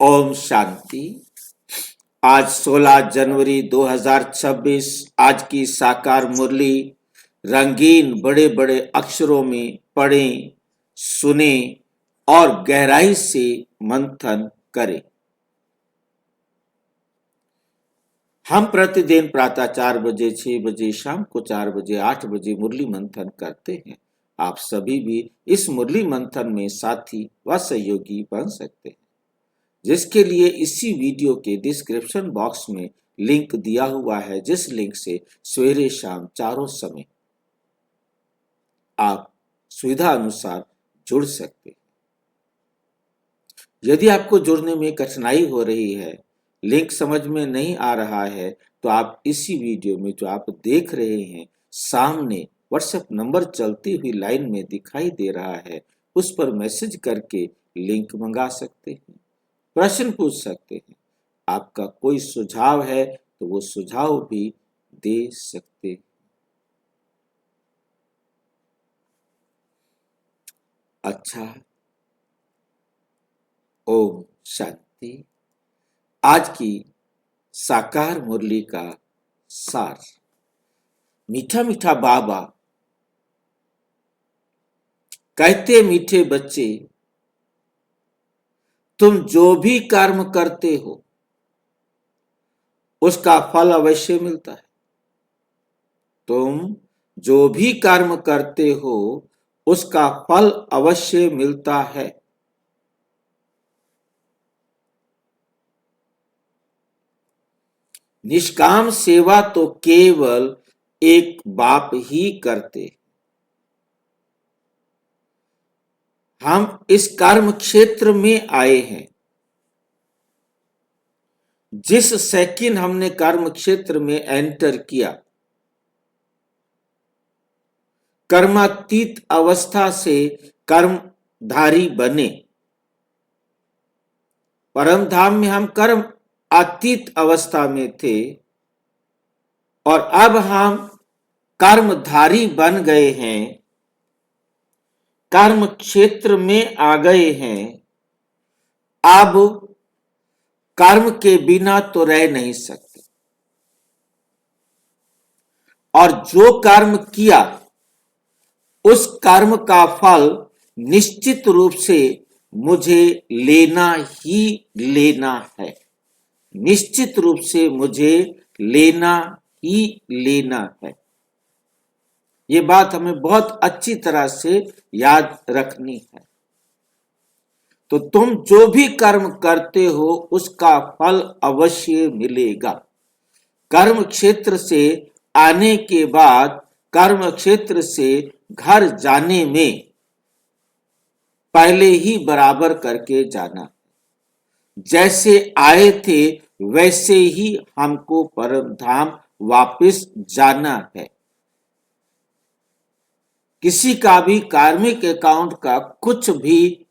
ओम शांति। आज 16 जनवरी 2026। आज की साकार मुरली रंगीन बड़े बड़े अक्षरों में पढ़ें, सुने और गहराई से मंथन करें। हम प्रतिदिन प्रातः 4 बजे, 6 बजे, शाम को 4 बजे, 8 बजे मुरली मंथन करते हैं। आप सभी भी इस मुरली मंथन में साथी व सहयोगी बन सकते हैं, जिसके लिए इसी वीडियो के डिस्क्रिप्शन बॉक्स में लिंक दिया हुआ है, जिस लिंक से सवेरे शाम चारों समय आप सुविधा अनुसार जुड़ सकते हैं। यदि आपको जुड़ने में कठिनाई हो रही है, लिंक समझ में नहीं आ रहा है, तो आप इसी वीडियो में जो आप देख रहे हैं सामने व्हाट्सएप नंबर चलती हुई लाइन में दिखाई दे रहा है, उस पर मैसेज करके लिंक मंगा सकते हैं, प्रश्न पूछ सकते हैं। आपका कोई सुझाव है तो वो सुझाव भी दे सकते हैं। अच्छा, ओम शांति। आज की साकार मुरली का सार। मीठा मीठा बाबा कहते, मीठे बच्चे, तुम जो भी कर्म करते हो उसका फल अवश्य मिलता है। तुम जो भी कर्म करते हो उसका फल अवश्य मिलता है। निष्काम सेवा तो केवल एक बाप ही करते। हम इस कर्म क्षेत्र में आए हैं। जिस सेकंड हमने कर्म क्षेत्र में एंटर किया, कर्मातीत अवस्था से कर्मधारी बने। परम धाम में हम कर्म अतीत अवस्था में थे और अब हम कर्मधारी बन गए हैं, कर्म क्षेत्र में आ गए हैं। अब कर्म के बिना तो रह नहीं सकते, और जो कर्म किया उस कर्म का फल निश्चित रूप से मुझे लेना ही लेना है। निश्चित रूप से मुझे लेना ही लेना है। ये बात हमें बहुत अच्छी तरह से याद रखनी है। तो तुम जो भी कर्म करते हो उसका फल अवश्य मिलेगा। कर्म क्षेत्र से आने के बाद कर्म क्षेत्र से घर जाने में पहले ही बराबर करके जाना। जैसे आए थे वैसे ही हमको परम धाम वापस जाना है। किसी का भी कार्मिक अकाउंट का कुछ भी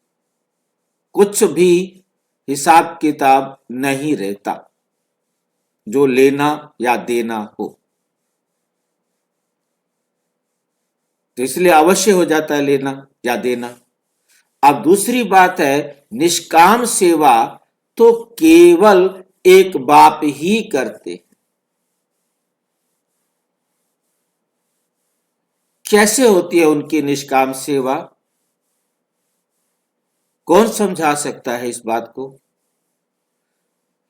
हिसाब किताब नहीं रहता जो लेना या देना हो, तो इसलिए अवश्य हो जाता है लेना या देना। अब दूसरी बात है, निष्काम सेवा तो केवल एक बाप ही करते। कैसे होती है उनकी निष्काम सेवा? कौन समझा सकता है इस बात को?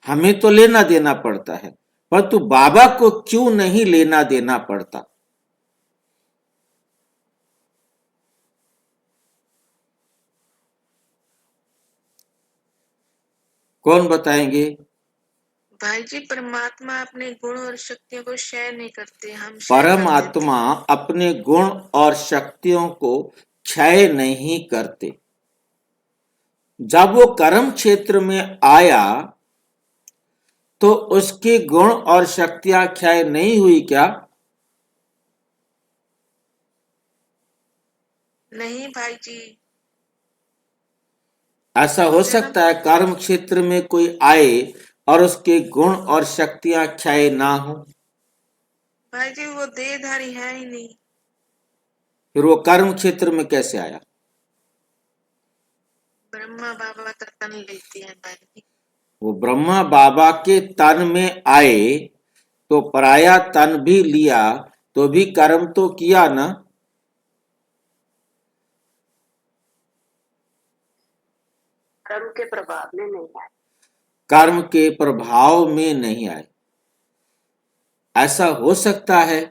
हमें तो लेना देना पड़ता है, परंतु बाबा को क्यों नहीं लेना देना पड़ता? कौन बताएंगे? भाई जी, परमात्मा अपने गुण और शक्तियों को शेयर नहीं करते, हम शेयर कर देते। परमात्मा अपने गुण और शक्तियों को क्षय नहीं करते। जब वो कर्म क्षेत्र में आया तो उसके गुण और शक्तियां क्षय नहीं हुई क्या? नहीं भाई जी। ऐसा हो सकता है कर्म क्षेत्र में कोई आए और उसके गुण और शक्तियां क्षय ना हो? भाई जी, वो देहधारी है ही नहीं। फिर वो कर्म क्षेत्र में कैसे आया? ब्रह्मा बाबा का तन लेते हैं भाई जी। वो ब्रह्मा बाबा के तन में आए तो पराया तन भी लिया तो भी कर्म तो किया ना। कर्म के प्रभाव में नहीं आए। कर्म के प्रभाव में नहीं आए, ऐसा हो सकता है।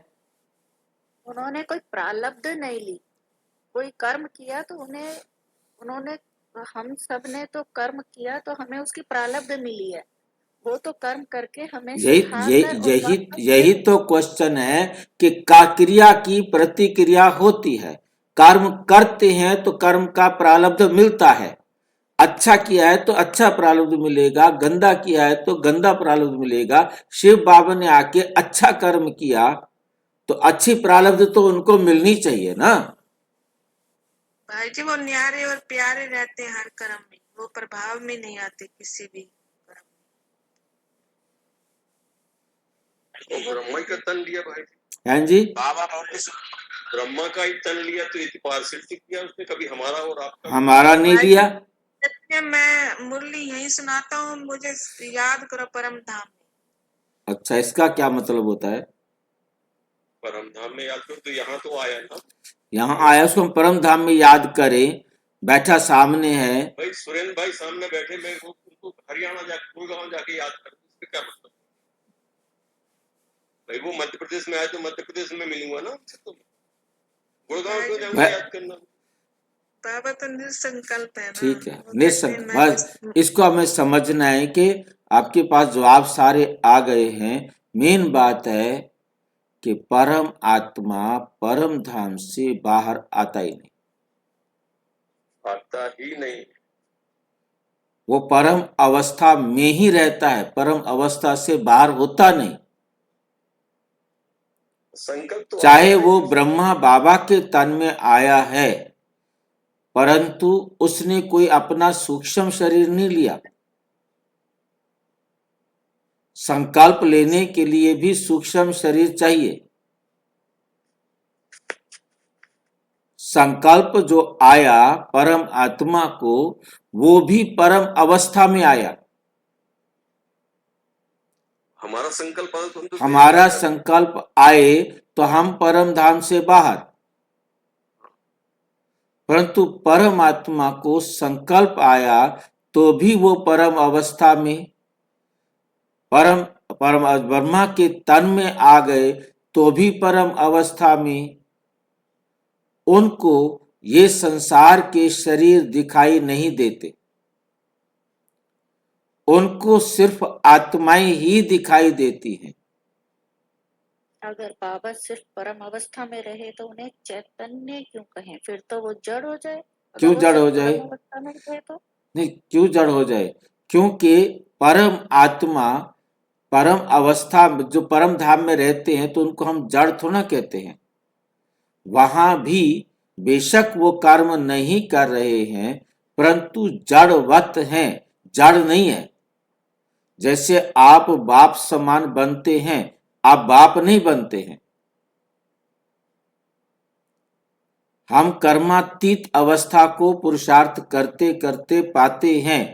उन्होंने कोई प्रारब्ध नहीं ली, कोई कर्म किया तो उन्होंने हम सब ने तो कर्म किया तो हमें उसकी प्रारब्ध मिली है। वो तो कर्म करके हमें यही सिखाकर और यही वापस यही तो क्वेश्चन है कि का क्रिया की प्रतिक्रिया होती है। कर्म करते हैं तो कर्म का प्रारब्ध मिलता है। अच्छा किया है तो अच्छा प्रारब्ध मिलेगा, गंदा किया है तो गंदा प्रारब्ध मिलेगा। शिव बाबा ने आके अच्छा कर्म किया तो अच्छी प्रारब्ध तो उनको मिलनी चाहिए ना। भाई जी वो न्यारे और प्यारे रहते हैं हर कर्म में, वो प्रभाव में नहीं आते किसी भी कर्म में। वो ब्रह्मा का तन लिया भाई जी। हैं जी, ब्रह्मा का ही तन लिया तो ये पार्षद किया उसने, कभी हमारा और आपका हमारा नहीं भाई लिया। जी, मैं मुरली यही सुनाता हूँ, मुझे याद करो परम धाम में। अच्छा, इसका क्या मतलब होता है? परम धाम में याद करो तो यहाँ तो आया ना। यहाँ आया उसको हम परम धाम में याद करें, बैठा सामने है। भाई सुरेंद्र भाई सामने बैठे, मैं वो उनको हरियाणा जाके गुड़गांव जाके याद कर, इसका क्या मतलब? भाई वो मध्य प्रदेश में आए तो मध्य प्रदेश में मिलूंगा ना उनसे, तो गुड़गांव क्यों जाऊंगा याद करना? बाबा तो निसंकल्प है ना। ठीक है, वो कहते हैं निसंग मैं बस इसको हमें समझना है कि आपके पास जवाब सारे आ गए हैं। मेन बात है कि परम आत्मा परम धाम से बाहर आता ही नहीं। आता ही नहीं। वो परम अवस्था में ही रहता है, परम अवस्था से बाहर होता नहीं। संकल्प तो चाहे वो ब्रह्मा बाबा के तन में आया है, परंतु उसने कोई अपना सूक्ष्म शरीर नहीं लिया। संकल्प लेने के लिए भी सूक्ष्म शरीर चाहिए। संकल्प जो आया परम आत्मा को, वो भी परम अवस्था में आया। हमारा संकल्प आया तो हम तो हमारा संकल्प आए तो हम परम धाम से बाहर, परंतु परम आत्मा को संकल्प आया तो भी वो परम अवस्था में, परम परम ब्रह्मा के तन में आ गए तो भी परम अवस्था में। उनको ये संसार के शरीर दिखाई नहीं देते, उनको सिर्फ आत्माएं ही दिखाई देती हैं। अगर बाबा सिर्फ परम अवस्था में रहे तो उन्हें चैतन्य क्यों कहें? फिर तो वो जड़ हो जाए। अगर क्यों वो जड़ सिर्फ हो जाए? परम अवस्था में रहे तो नहीं, क्यों जड़ हो जाए? क्योंकि परम आत्मा परम अवस्था जो परम धाम में रहते हैं तो उनको हम जड़ थोड़ा कहते हैं। वहां भी बेशक वो कर्म नहीं कर रहे हैं, परंतु जड़वत हैं, जड़ नहीं है। जैसे आप बाप समान बनते हैं, आप बाप नहीं बनते हैं। हम कर्मातीत अवस्था को पुरुषार्थ करते करते पाते हैं,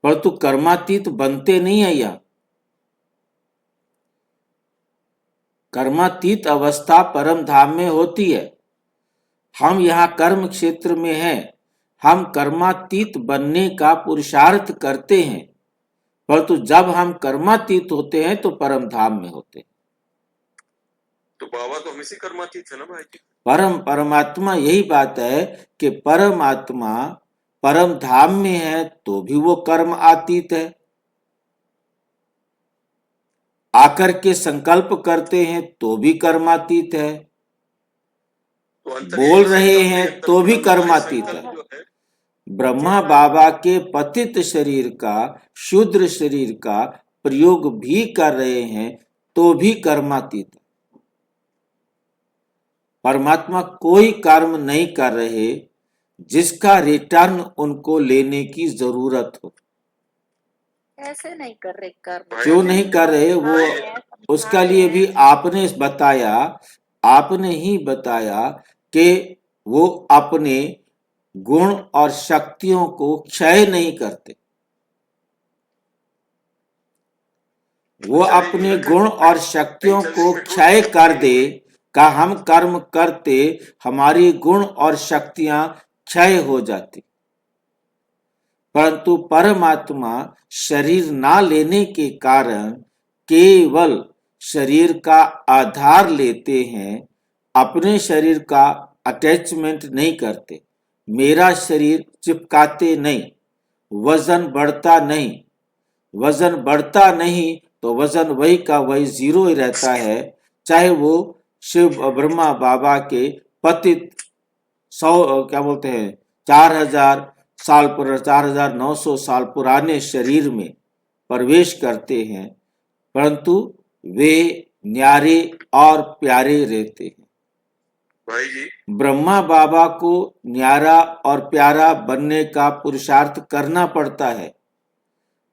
परंतु कर्मातीत बनते नहीं है। यह कर्मातीत अवस्था परम धाम में होती है। हम यहाँ कर्म क्षेत्र में हैं, हम कर्मातीत बनने का पुरुषार्थ करते हैं, परंतु जब हम कर्मातीत होते हैं तो परम धाम में होते हैं। तो बाबा तो हमेशा कर्मातीत है ना भाई जी। परमात्मा यही बात है कि परमात्मा परम धाम में है तो भी वो कर्म अतीत है। आकर के संकल्प करते हैं तो भी कर्मातीत है। तो बोल रहे हैं तो भी कर्मातीत है। ब्रह्मा बाबा के पतित शरीर का, शूद्र शरीर का प्रयोग भी कर रहे हैं तो भी कर्मातीत है। परमात्मा कोई कर्म नहीं कर रहे जिसका रिटर्न उनको लेने की जरूरत हो। ऐसे नहीं कर रहे कर्म। क्यों नहीं कर रहे? वो उसका लिए भी आपने बताया, आपने ही बताया कि वो अपने गुण और शक्तियों को क्षय नहीं करते। वो अपने गुण और शक्तियों को क्षय कर दे। का हम कर्म करते हमारी गुण और शक्तियां क्षय हो जाती, परंतु परमात्मा शरीर ना लेने के कारण केवल शरीर का आधार लेते हैं, अपने शरीर का अटैचमेंट नहीं करते। मेरा शरीर चिपकाते नहीं, वजन बढ़ता नहीं। वजन बढ़ता नहीं तो वजन वही का वही जीरो ही रहता है। चाहे वो शिव ब्रह्मा बाबा के पतित 4,900 साल पुराने शरीर में प्रवेश करते हैं, परंतु वे न्यारे और प्यारे रहते हैं। भाई जी ब्रह्मा बाबा को न्यारा और प्यारा बनने का पुरुषार्थ करना पड़ता है,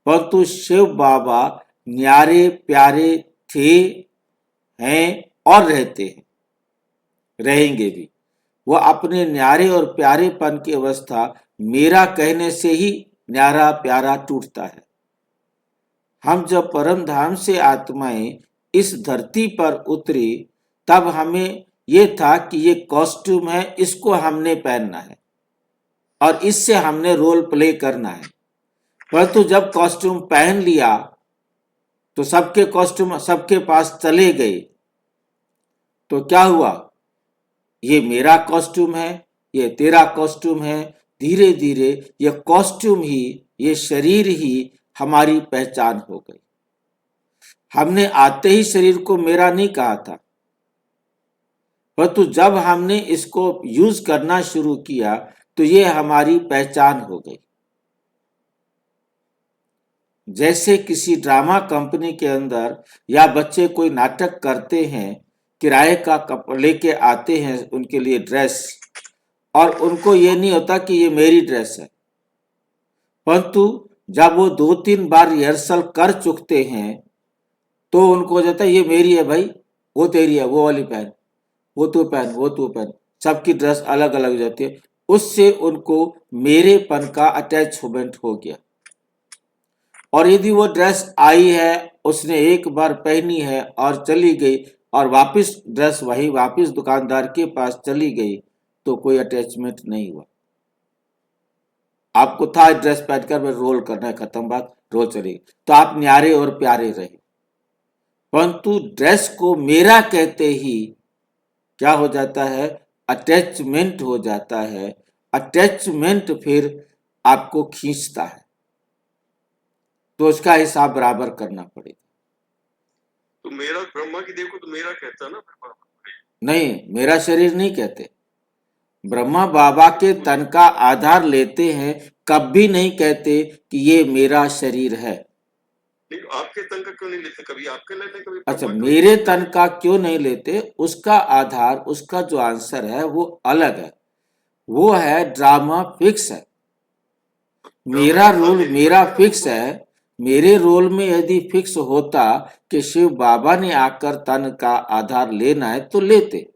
परंतु शिव बाबा न्यारे प्यारे थे, हैं और रहते हैं, रहेंगे भी। वो अपने न्यारे और प्यारेपन की अवस्था मेरा कहने से ही न्यारा प्यारा टूटता है। हम जब परम धाम से आत्माएं इस धरती पर उतरी, तब हमें ये था कि ये कॉस्ट्यूम है, इसको हमने पहनना है और इससे हमने रोल प्ले करना है। परंतु जब कॉस्ट्यूम पहन लिया तो सबके कॉस्ट्यूम सबके पास चले गए, तो क्या हुआ? ये मेरा कॉस्ट्यूम है, ये तेरा कॉस्ट्यूम है। धीरे धीरे ये कॉस्ट्यूम ही, ये शरीर ही हमारी पहचान हो गई। हमने आते ही शरीर को मेरा नहीं कहा था, परंतु जब हमने इसको यूज करना शुरू किया तो ये हमारी पहचान हो गई। जैसे किसी ड्रामा कंपनी के अंदर या बच्चे कोई नाटक करते हैं, किराए का लेके आते हैं उनके लिए ड्रेस, और उनको ये नहीं होता कि ये मेरी ड्रेस है, परंतु जब वो 2-3 बार रिहर्सल कर चुकते हैं तो उनको हो जाता है ये मेरी है भाई, वो तेरी है, वो वाली पहन, वो तू पहन, वो तू पहन। सबकी ड्रेस अलग अलग हो जाती है। उससे उनको मेरेपन का अटैचमेंट हो गया। और यदि वो ड्रेस आई है, उसने एक बार पहनी है और चली गई और वापस ड्रेस वही वापस दुकानदार के पास चली गई, तो कोई अटैचमेंट नहीं हुआ। आपको था ड्रेस पहनकर मैं रोल करना है, खत्म बात, रोल चली, तो आप न्यारे और प्यारे रहे। परंतु ड्रेस को मेरा कहते ही क्या हो जाता है? अटैचमेंट हो जाता है। अटैचमेंट फिर आपको खींचता है, तो उसका हिसाब बराबर करना पड़ेगा। तो मेरा ब्रह्मा की देखो तो मेरा कहता ना ब्रह्मा, नहीं, मेरा शरीर नहीं कहते। ब्रह्मा बाबा के तन का आधार लेते हैं, कभी नहीं कहते कि ये मेरा शरीर है। नहीं आपके तन का क्यों नहीं लेते? कभी आपके लेते, कभी अच्छा, ब्रह्मा का मेरे तन का क्यों नहीं लेते? उसका आधार, उसका जो आंसर है वो अलग है। वो है ड्रामा फिक्स है। मेरा रोल मेरा फिक्स है। मेरे रोल में यदि फिक्स होता कि शिव बाबा ने आकर तन का आधार लेना है तो लेते।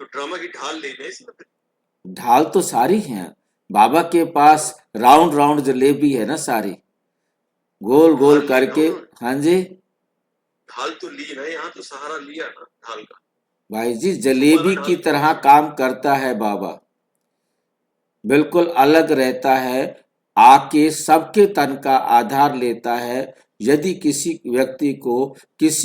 तो ड्रामा की ढाल लेना है इसमें। ढाल तो सारी हैं बाबा के पास, राउंड राउंड जलेबी है ना सारी, गोल गोल करके। हाँ जी ढाल तो ली ना, यहाँ तो सहारा लिया ना ढाल का। भाई जी, जलेबी की तरह काम करता है बाबा, बिल्कुल अलग रहता है। आके सबके तन का आधार लेता है। यदि किसी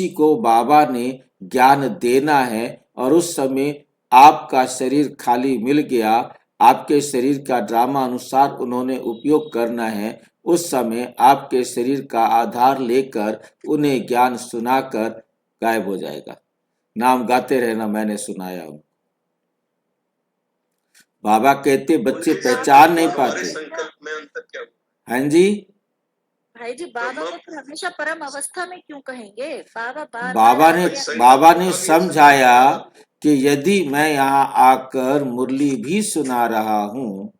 को बाबा ने ज्ञान देना है और उस समय आपका शरीर खाली मिल गया, आपके शरीर का ड्रामा अनुसार उन्होंने उपयोग करना है, उस समय आपके शरीर का आधार लेकर उन्हें ज्ञान सुनाकर गायब हो जाएगा। नाम गाते रहना, मैंने सुनाया हूं। बाबा कहते बच्चे पहचान नहीं पाते। संकल्प में अंतर क्या हुआ? हाँ जी भाई जी, बाबा को फिर हमेशा परम अवस्था में क्यों कहेंगे? बाबा ने समझाया कि यदि मैं यहाँ आकर मुरली भी सुना रहा हूँ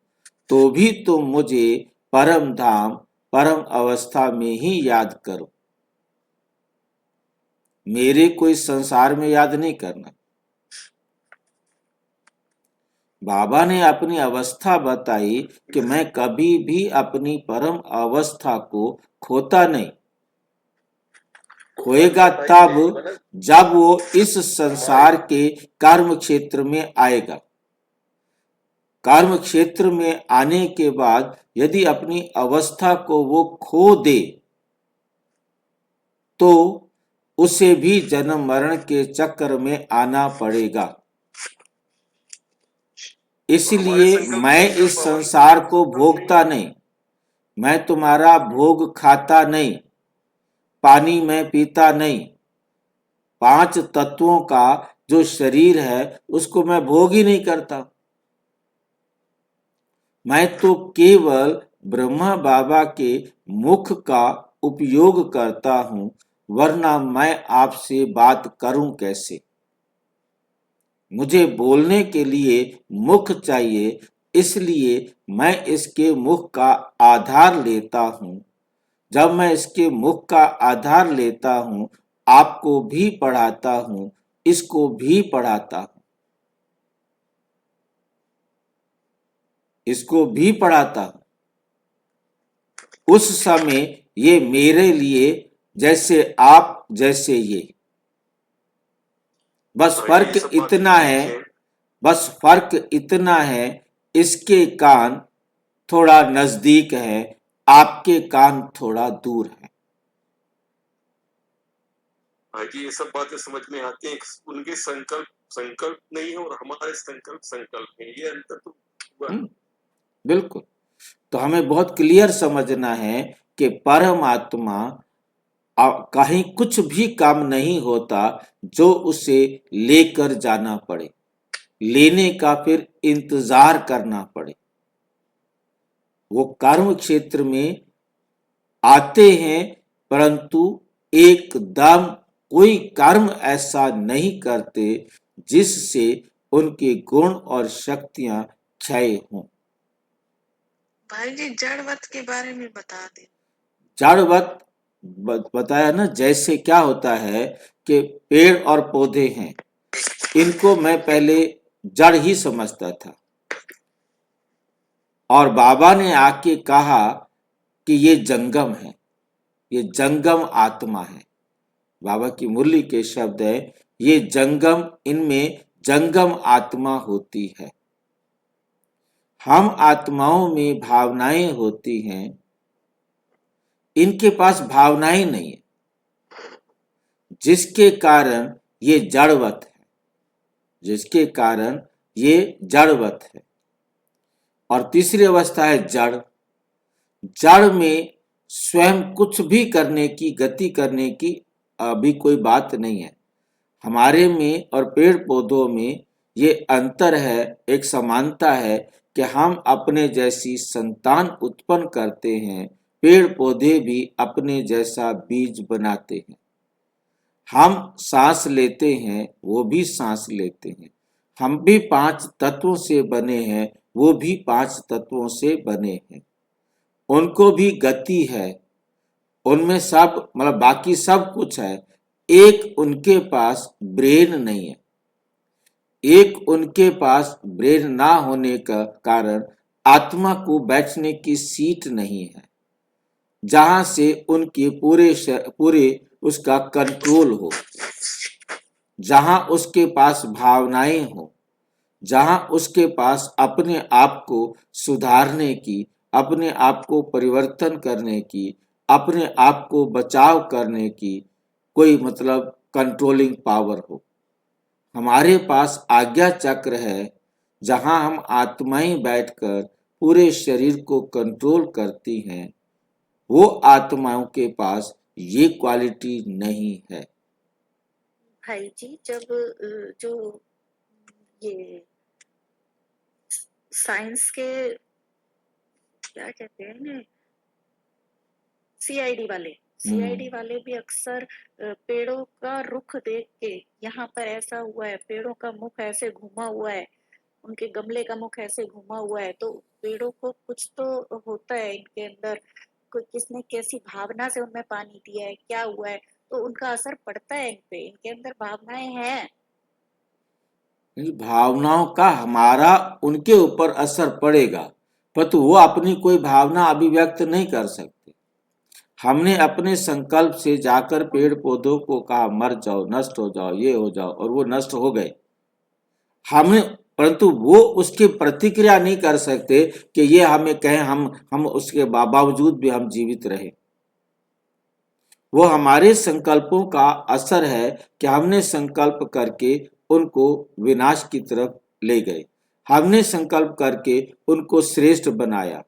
तो भी तुम मुझे परम धाम, परम अवस्था में ही याद करो। मेरे कोई संसार में याद नहीं करना। बाबा ने अपनी अवस्था बताई कि मैं कभी भी अपनी परम अवस्था को खोता नहीं। होएगा तब जब वो इस संसार के कर्म क्षेत्र में आएगा। कर्म क्षेत्र में आने के बाद यदि अपनी अवस्था को वो खो दे तो उसे भी जन्म मरण के चक्र में आना पड़ेगा। इसलिए मैं इस संसार को भोगता नहीं, मैं तुम्हारा भोग खाता नहीं, पानी मैं पीता नहीं, 5 तत्वों का जो शरीर है उसको मैं भोग ही नहीं करता। मैं तो केवल ब्रह्मा बाबा के मुख का उपयोग करता हूं, वरना मैं आपसे बात करूं कैसे। मुझे बोलने के लिए मुख चाहिए, इसलिए मैं इसके मुख का आधार लेता हूं। जब मैं इसके मुख का आधार लेता हूं, आपको भी पढ़ाता हूं, इसको भी पढ़ाता हूं, इसको भी पढ़ाता हूं। उस समय ये मेरे लिए जैसे आप जैसे ये, बस फर्क इतना है, इसके कान थोड़ा नजदीक है, आपके कान थोड़ा दूर है। हाँ जी, ये सब बातें समझ में आती हैं। उनके संकल्प नहीं है और हमारे संकल्प है, ये अंतर तो हुआ। बिल्कुल। तो हमें बहुत क्लियर समझना है कि परमात्मा कहीं कुछ भी काम नहीं होता जो उसे लेकर जाना पड़े, लेने का फिर इंतजार करना पड़े। वो कर्म क्षेत्र में आते हैं, परंतु एकदम कोई कर्म ऐसा नहीं करते जिससे उनके गुण और शक्तियां क्षय हों। भाई जी जड़वत के बारे में बता दे। जड़वत बताया ना, जैसे क्या होता है कि पेड़ और पौधे हैं, इनको मैं पहले जड़ ही समझता था, और बाबा ने आके कहा कि ये जंगम है, ये जंगम आत्मा है। बाबा की मुरली के शब्द है, ये जंगम, इनमें जंगम आत्मा होती है। हम आत्माओं में भावनाएं होती हैं, इनके पास भावनाएं नहीं है, जिसके कारण ये जड़वत है, जिसके कारण ये जड़वत है। और तीसरी अवस्था है जड़। जड़ में स्वयं कुछ भी करने की, गति करने की अभी कोई बात नहीं है। हमारे में और पेड़ पौधों में ये अंतर है, एक समानता है कि हम अपने जैसी संतान उत्पन्न करते हैं, पेड़ पौधे भी अपने जैसा बीज बनाते हैं। हम सांस लेते हैं, वो भी सांस लेते हैं। हम भी 5 तत्वों से बने हैं, वो भी 5 तत्वों से बने हैं। उनको भी गति है, उनमें सब मतलब बाकी सब कुछ है, एक उनके पास ब्रेन नहीं है। एक उनके पास ब्रेन ना होने का कारण आत्मा को बैठने की सीट नहीं है, जहां से उनके पूरे उसका कंट्रोल हो, जहां उसके पास भावनाएं हो, जहां उसके पास अपने आप को सुधारने की, अपने आप को परिवर्तन करने की, अपने आप को बचाव करने की कोई मतलब कंट्रोलिंग पावर हो। हमारे पास आज्ञा चक्र है, जहां हम आत्माएं बैठकर पूरे शरीर को कंट्रोल करती हैं। वो आत्माओं के पास ये क्वालिटी नहीं है। भाई जी जब जो ये साइंस के क्या कहते हैं ना, सीआईडी वाले भी अक्सर पेड़ों का रुख देख के, यहाँ पर ऐसा हुआ है, पेड़ों का मुख ऐसे घुमा हुआ है, उनके गमले का मुख ऐसे घुमा हुआ है, तो पेड़ों को कुछ तो होता है इनके अंदर, कोई किसने कैसी भावना से उनमें पानी दिया है, क्या हुआ है, तो उनका असर पड़ता है इन पे, इनके अंदर भावनाएं हैं। भावनाओं का हमारा उनके ऊपर असर पड़ेगा, परंतु वो अपनी कोई भावना अभिव्यक्त नहीं कर सकते। हमने अपने संकल्प से जाकर पेड़ पौधों को कहा मर जाओ, नष्ट हो जाओ, ये हो जाओ, और वो नष्ट हो गए। हमें, परंतु वो उसकी प्रतिक्रिया नहीं कर सकते कि ये हमें कहें, हम उसके बावजूद भी हम जीवित रहे। वो हमारे संकल्पों का असर है कि हमने संकल्प करके उनको विनाश की तरफ ले गए। हमने संकल्प करके उनको श्रेष्ठ बनाया।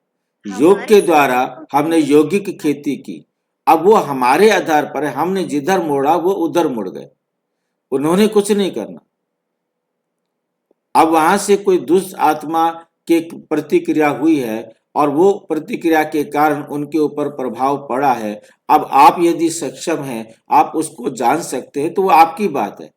योग के द्वारा हमने यौगिक खेती की। अब वो हमारे आधार पर है, हमने जिधर मोड़ा वो उधर मुड़ गए, उन्होंने कुछ नहीं करना। अब वहां से कोई दुष्ट आत्मा की प्रतिक्रिया हुई है और वो प्रतिक्रिया के कारण उनके ऊपर प्रभाव पड़ा है। अब आप यदि सक्षम हैं, आप उसको जान सकते हैं, तो वो आपकी बात है।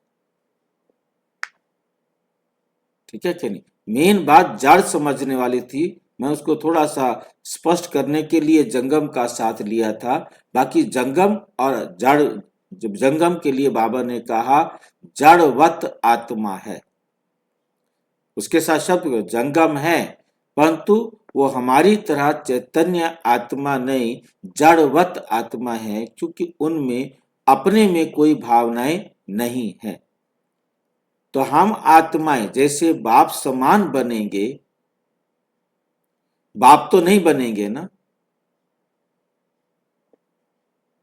ठीक है कि नहीं? मेन बात जड़ समझने वाली थी, मैं उसको थोड़ा सा स्पष्ट करने के लिए जंगम का साथ लिया था। बाकी जंगम और जड़, जब जंगम के लिए बाबा ने कहा जड़वत आत्मा है, उसके साथ शब्द जंगम है, परंतु वो हमारी तरह चैतन्य आत्मा नहीं, जड़वत आत्मा है, क्योंकि उनमें अपने में कोई भावनाएं नहीं है। तो हम आत्माएं जैसे बाप समान बनेंगे, बाप तो नहीं बनेंगे ना।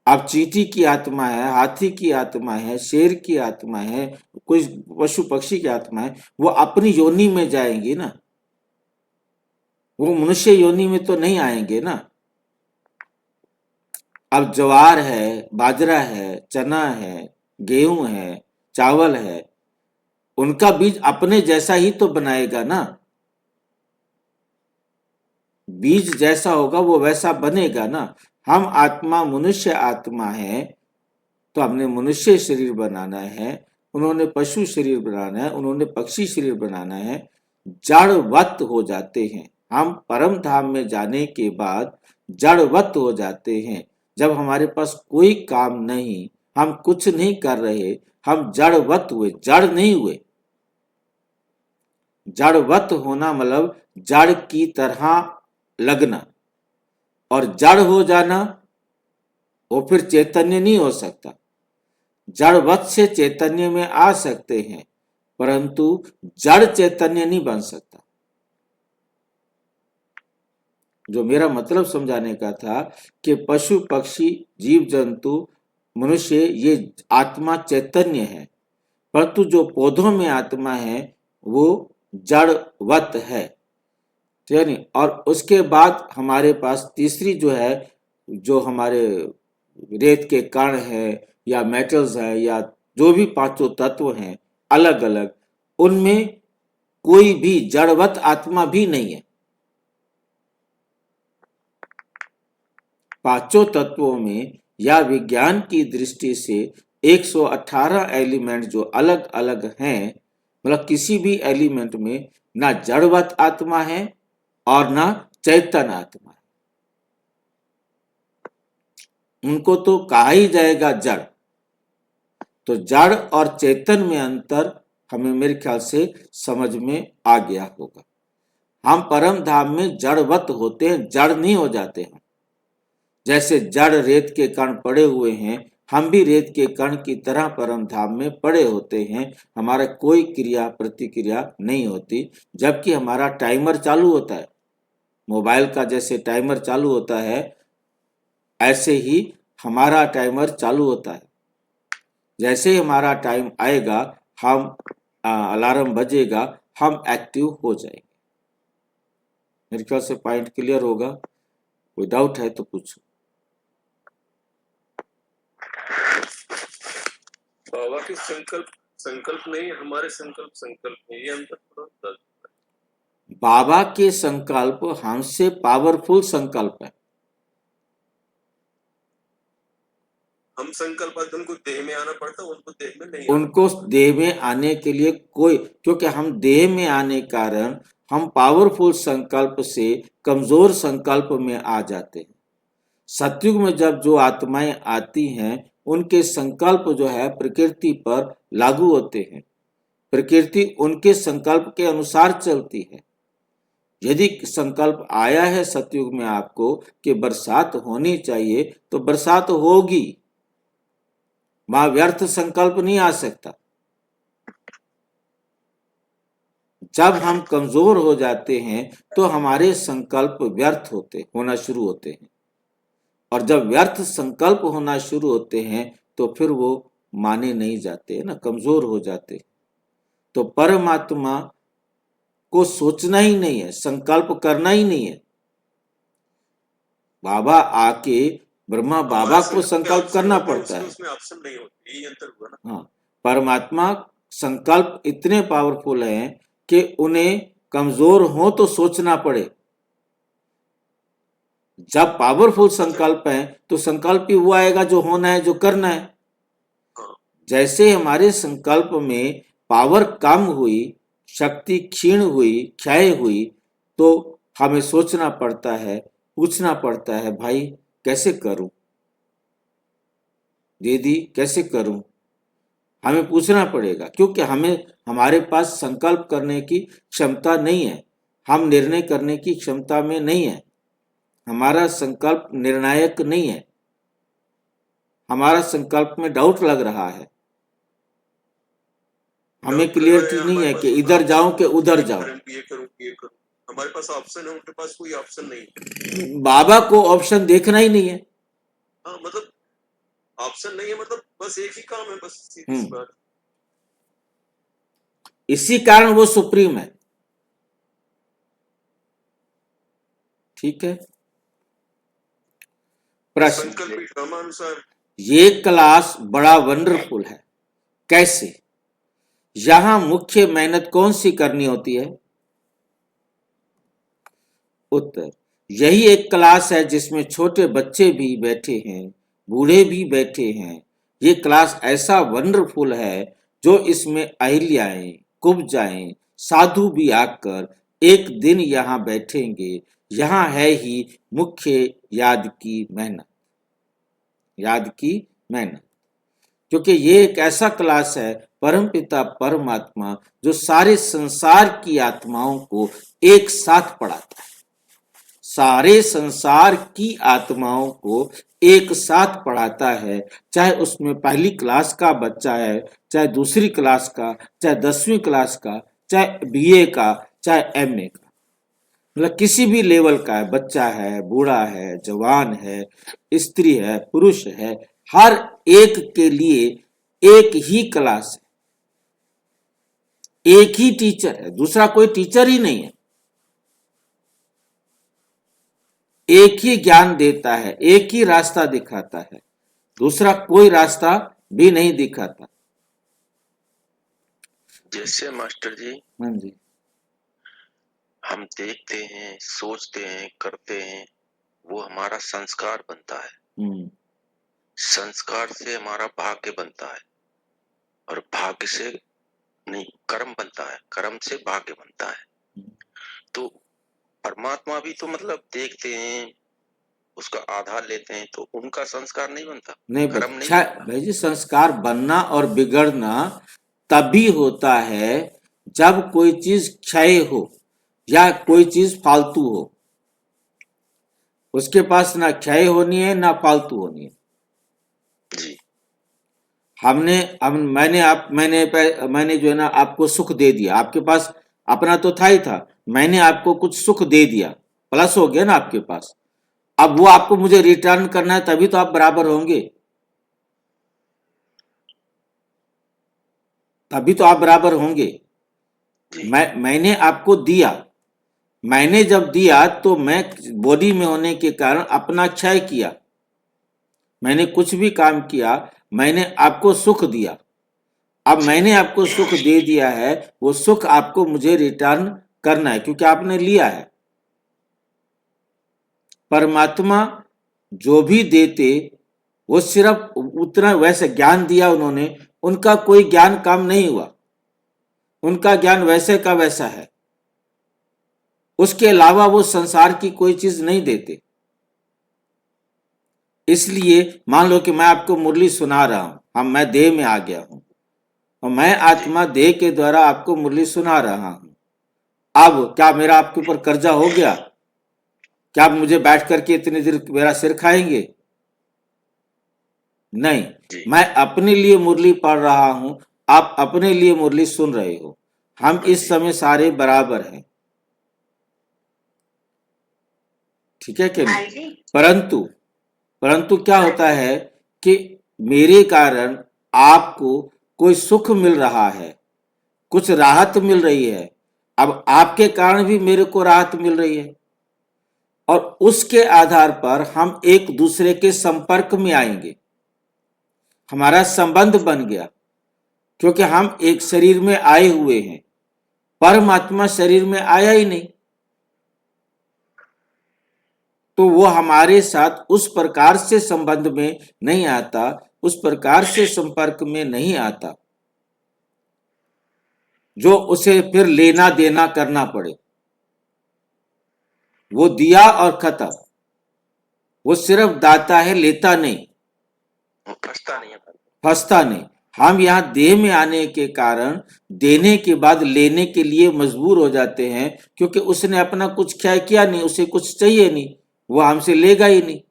अब चींटी की आत्मा है, हाथी की आत्मा है, शेर की आत्मा है, कोई पशु पक्षी की आत्मा है, वो अपनी योनि में जाएंगी ना, वो मनुष्य योनि में तो नहीं आएंगे ना। अब ज्वार है, बाजरा है, चना है, गेहूं है, चावल है, उनका बीज अपने जैसा ही तो बनाएगा ना। बीज जैसा होगा वो वैसा बनेगा ना। हम आत्मा मनुष्य आत्मा है, तो हमने मनुष्य शरीर बनाना है, उन्होंने पशु शरीर बनाना है, उन्होंने पक्षी शरीर बनाना है, जड़वत हो जाते हैं। हम परम धाम में जाने के बाद जड़वत हो जाते हैं। जब हमारे पास कोई काम नहीं, हम कुछ नहीं कर रहे, हम जड़वत हुए, जड़ नहीं हुए। जड़वत होना मतलब जड़ की तरह लगना, और जड़ हो जाना वो फिर चैतन्य नहीं हो सकता। जड़वत से चैतन्य में आ सकते हैं, परंतु जड़ चैतन्य नहीं बन सकता। जो मेरा मतलब समझाने का था कि पशु पक्षी जीव जंतु मनुष्य ये आत्मा चैतन्य है, परंतु जो पौधों में आत्मा है वो जड़वत है। ठीक है। और उसके बाद हमारे पास तीसरी जो है, जो हमारे रेत के कण है या मेटल्स है या जो भी पांचों तत्व हैं अलग अलग, उनमें कोई भी जड़वत आत्मा भी नहीं है। पांचों तत्वों में या विज्ञान की दृष्टि से 118 एलिमेंट जो अलग अलग हैं, मतलब किसी भी एलिमेंट में ना जड़वत आत्मा है और ना चैतन्य आत्मा है। उनको तो कहा ही जाएगा जड़। तो जड़ और चेतन में अंतर हमें मेरे ख्याल से समझ में आ गया होगा। हम परम धाम में जड़वत होते हैं, जड़ नहीं हो जाते हैं। जैसे जड़ रेत के कण पड़े हुए हैं, हम भी रेत के कण की तरह परम धाम में पड़े होते हैं। हमारा कोई क्रिया प्रतिक्रिया नहीं होती, जबकि हमारा टाइमर चालू होता है। मोबाइल का जैसे टाइमर चालू होता है, ऐसे ही हमारा टाइमर चालू होता है। जैसे ही हमारा टाइम आएगा, हम अलार्म बजेगा, हम एक्टिव हो जाएंगे। मेरे ख्याल से पॉइंट क्लियर होगा। कोई डाउट है तो पूछो। बाबा के संकल्प नहीं, हमारे संकल्प है, ये अंतर थोड़ा। बाबा के संकल्प हमसे पावरफुल संकल्प है। हम संकल्प उनको देह में आना पड़ता, उनको देह में नहीं। उनको देह में आने के लिए कोई, क्योंकि हम देह में आने कारण हम पावरफुल संकल्प से कमजोर संकल्प में आ जाते हैं। सतयुग में जब जो आत्माएं आती हैं, उनके संकल्प जो है प्रकृति पर लागू होते हैं। प्रकृति उनके संकल्प के अनुसार चलती है। यदि संकल्प आया है सतयुग में आपको कि बरसात होनी चाहिए तो बरसात होगी, वहां व्यर्थ संकल्प नहीं आ सकता। जब हम कमजोर हो जाते हैं तो हमारे संकल्प व्यर्थ होना शुरू होते हैं, और जब व्यर्थ संकल्प होना शुरू होते हैं तो फिर वो माने नहीं जाते, है ना, कमजोर हो जाते। तो परमात्मा को सोचना ही नहीं है, संकल्प करना ही नहीं है। बाबा आके ब्रह्मा बाबा को संकल्प करना पड़ता है। उसमें ऑप्शन नहीं होती, ये अंतर हुआ ना। हाँ, परमात्मा संकल्प इतने पावरफुल हैं कि उन्हें कमजोर हो तो सोचना पड़े। जब पावरफुल संकल्प है तो संकल्प ही वो आएगा जो होना है, जो करना है। जैसे हमारे संकल्प में पावर कम हुई, शक्ति क्षीण हुई, क्षय हुई, तो हमें सोचना पड़ता है, पूछना पड़ता है, भाई कैसे करूं, दीदी कैसे करूं, हमें पूछना पड़ेगा, क्योंकि हमारे पास संकल्प करने की क्षमता नहीं है, हम निर्णय करने की क्षमता में नहीं है, हमारा संकल्प निर्णायक नहीं है, हमारा संकल्प में डाउट लग रहा है, हमें क्लियरिटी नहीं है कि इधर जाऊं कि उधर जाऊं। ये करूं, हमारे पास ऑप्शन है, उनके पास कोई ऑप्शन नहीं है। बाबा को ऑप्शन देखना ही नहीं है। हाँ, मतलब ऑप्शन नहीं है, मतलब बस एक ही काम है, बस सीधी सी बात। इसी कारण वो सुप्रीम है। ठीक है। प्रश्न, अनुसार ये क्लास बड़ा वंडरफुल है, कैसे? यहां मुख्य मेहनत कौन सी करनी होती है? उत्तर, यही एक क्लास है जिसमें छोटे बच्चे भी बैठे हैं, बूढ़े भी बैठे हैं। ये क्लास ऐसा वंडरफुल है जो इसमें अहिल्याएं, कुब्जाएं, साधु भी आकर एक दिन यहाँ बैठेंगे। यहाँ है ही मुख्य याद की मेहनत, याद की मेहनत, क्योंकि ये एक ऐसा क्लास है परमपिता परमात्मा जो सारे संसार की आत्माओं को एक साथ पढ़ाता है, सारे संसार की आत्माओं को एक साथ पढ़ाता है, चाहे उसमें पहली क्लास का बच्चा है, चाहे दूसरी क्लास का, चाहे 10वीं क्लास का, चाहे बीए का, चाहे एमए का, मतलब किसी भी लेवल का है, बच्चा है, बूढ़ा है, जवान है, स्त्री है, पुरुष है, हर एक के लिए एक ही क्लास है, एक ही टीचर है, दूसरा कोई टीचर ही नहीं है। एक ही ज्ञान देता है, एक ही रास्ता दिखाता है, दूसरा कोई रास्ता भी नहीं दिखाता। जैसे मास्टर जी, हाँ जी, हम देखते हैं, सोचते हैं, करते हैं, वो हमारा संस्कार बनता है। संस्कार से हमारा भाग्य बनता है, और भाग्य से नहीं, कर्म बनता है, कर्म से भाग्य बनता है। तो परमात्मा भी तो मतलब देखते हैं, उसका आधार लेते हैं, तो उनका संस्कार नहीं बनता, नहीं कर्म नहीं अच्छा बनता। भाई जी, संस्कार बनना और बिगड़ना तभी होता है जब कोई चीज क्षय हो या कोई चीज फालतू हो। उसके पास ना क्षय होनी है ना फालतू होनी है। जी, मैंने जो है ना आपको सुख दे दिया, आपके पास अपना तो था ही था, मैंने आपको कुछ सुख दे दिया, प्लस हो गया ना आपके पास। अब वो आपको मुझे रिटर्न करना है, तभी तो आप बराबर होंगे, तभी तो आप बराबर होंगे। मैंने आपको दिया, मैंने जब दिया तो मैं बॉडी में होने के कारण अपना क्षय किया, मैंने कुछ भी काम किया, मैंने आपको सुख दिया। अब मैंने आपको सुख दे दिया है, वो सुख आपको मुझे रिटर्न करना है, क्योंकि आपने लिया है। परमात्मा जो भी देते वो सिर्फ उतना वैसे ज्ञान दिया उन्होंने, उनका कोई ज्ञान कम नहीं हुआ, उनका ज्ञान वैसे का वैसा है, उसके अलावा वो संसार की कोई चीज नहीं देते। इसलिए मान लो कि मैं आपको मुरली सुना रहा हूं, मैं देह में आ गया हूं और मैं आत्मा देह के द्वारा आपको मुरली सुना रहा हूं, अब क्या मेरा आपके ऊपर कर्जा हो गया? क्या आप मुझे बैठ करके इतनी देर मेरा सिर खाएंगे? नहीं, मैं अपने लिए मुरली पढ़ रहा हूं, आप अपने लिए मुरली सुन रहे हो। हम इस समय सारे बराबर हैं, ठीक है कि नहीं? परंतु क्या होता है कि मेरे कारण आपको कोई सुख मिल रहा है, कुछ राहत मिल रही है। अब आपके कारण भी मेरे को राहत मिल रही है, और उसके आधार पर हम एक दूसरे के संपर्क में आएंगे, हमारा संबंध बन गया, क्योंकि हम एक शरीर में आए हुए हैं। परमात्मा शरीर में आया ही नहीं, तो वो हमारे साथ उस प्रकार से संबंध में नहीं आता, उस प्रकार से संपर्क में नहीं आता जो उसे फिर लेना देना करना पड़े। वो दिया और खत्म, वो सिर्फ दाता है, लेता नहीं, फंसता नहीं। हम यहाँ देह में आने के कारण देने के बाद लेने के लिए मजबूर हो जाते हैं, क्योंकि उसने अपना कुछ क्या किया नहीं, उसे कुछ चाहिए नहीं, वो हमसे लेगा ही नहीं।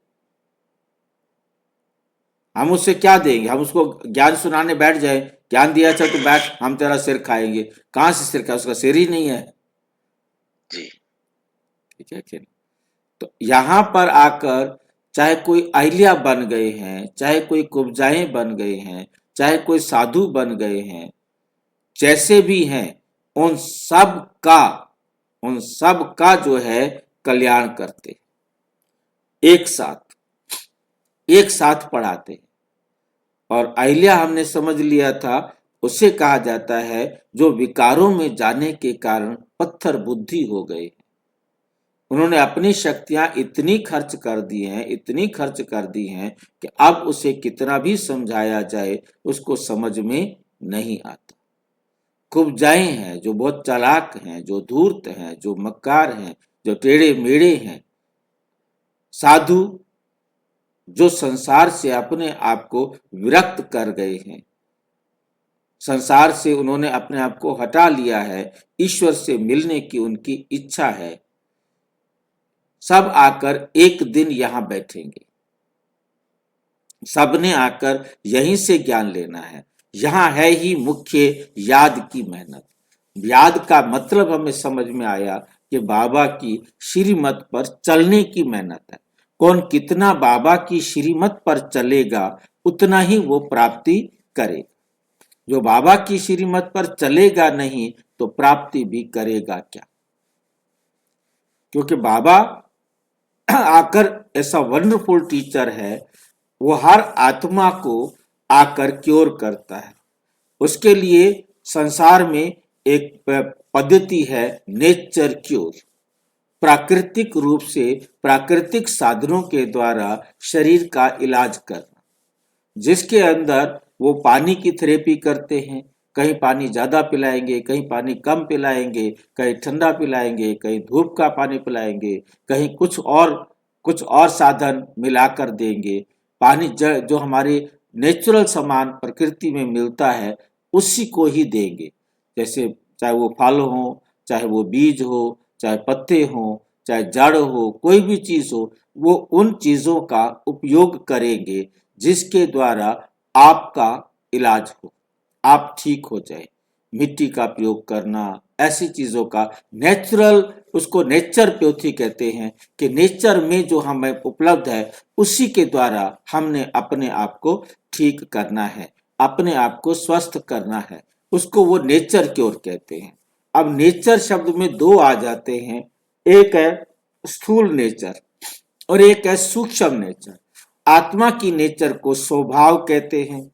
हम उससे क्या देंगे? हम उसको ज्ञान सुनाने बैठ जाए, ज्ञान दिया अच्छा तो बैठ, हम तेरा सिर खाएंगे। कहां से सिर खाए? उसका सिर ही नहीं है जी, ठीक है कि नहीं? तो यहां पर आकर चाहे कोई अहिल्या बन गए हैं, चाहे कोई कुब्जाएं बन गए हैं, चाहे कोई साधु बन गए हैं, जैसे भी हैं, उन सब का जो है कल्याण करते, एक साथ पढ़ाते। और अहिल्या हमने समझ लिया था, उसे कहा जाता है जो विकारों में जाने के कारण पत्थर बुद्धि हो गए। उन्होंने अपनी शक्तियां इतनी खर्च कर दी हैं कि अब उसे कितना भी समझाया जाए उसको समझ में नहीं आता। कुब्जाएं हैं जो बहुत चालाक हैं, जो धूर्त हैं, जो मक्कार हैं, जो टेढ़े मेढ़े हैं। साधु जो संसार से अपने आप को विरक्त कर गए हैं, संसार से उन्होंने अपने आप को हटा लिया है, ईश्वर से मिलने की उनकी इच्छा है, सब आकर एक दिन यहां बैठेंगे। सबने आकर यहीं से ज्ञान लेना है। यहां है ही मुख्य याद की मेहनत। याद का मतलब हमें समझ में आया कि बाबा की श्रीमत पर चलने की मेहनत है। कौन कितना बाबा की श्रीमत पर चलेगा उतना ही वो प्राप्ति करेगा। जो बाबा की श्रीमत पर चलेगा नहीं तो प्राप्ति भी करेगा क्या? क्योंकि बाबा आकर ऐसा वंडरफुल टीचर है, वो हर आत्मा को आकर क्योर करता है। उसके लिए संसार में एक पद्धति है नेचर क्योर, प्राकृतिक रूप से प्राकृतिक साधनों के द्वारा शरीर का इलाज करना, जिसके अंदर वो पानी की थेरेपी करते हैं। कहीं पानी ज्यादा पिलाएंगे, कहीं पानी कम पिलाएंगे, कहीं ठंडा पिलाएंगे, कहीं धूप का पानी पिलाएंगे, कहीं कुछ और साधन मिलाकर देंगे। पानी जो हमारे नेचुरल सामान प्रकृति में मिलता है उसी को ही देंगे। जैसे चाहे वो फल हो, चाहे वो बीज हो, चाहे पत्ते हो, चाहे जड़ हो, कोई भी चीज हो, वो उन चीजों का उपयोग करेंगे जिसके द्वारा आपका इलाज हो, आप ठीक हो जाए। मिट्टी का प्रयोग करना, ऐसी चीजों का नेचुरल, उसको नेचरप्योथी कहते हैं कि नेचर में जो हमें उपलब्ध है उसी के द्वारा हमने अपने आप को ठीक करना है, अपने आप को स्वस्थ करना है। उसको वो नेचर क्योर कहते हैं। अब नेचर शब्द में दो आ जाते हैं, एक है स्थूल नेचर और एक है सूक्ष्म नेचर। आत्मा की नेचर को स्वभाव कहते हैं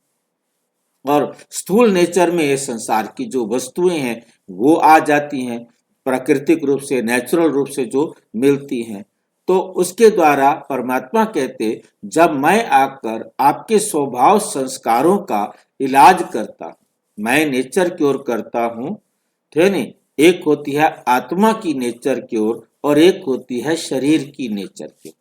और स्थूल नेचर में ये संसार की जो वस्तुएं हैं वो आ जाती हैं, प्राकृतिक रूप से, नेचुरल रूप से जो मिलती हैं। तो उसके द्वारा परमात्मा कहते, जब मैं आकर आपके स्वभाव संस्कारों का इलाज करता, मैं नेचर क्योर करता हूं, ठीक है। एक होती है आत्मा की नेचर क्योर और एक होती है शरीर की नेचर क्योर।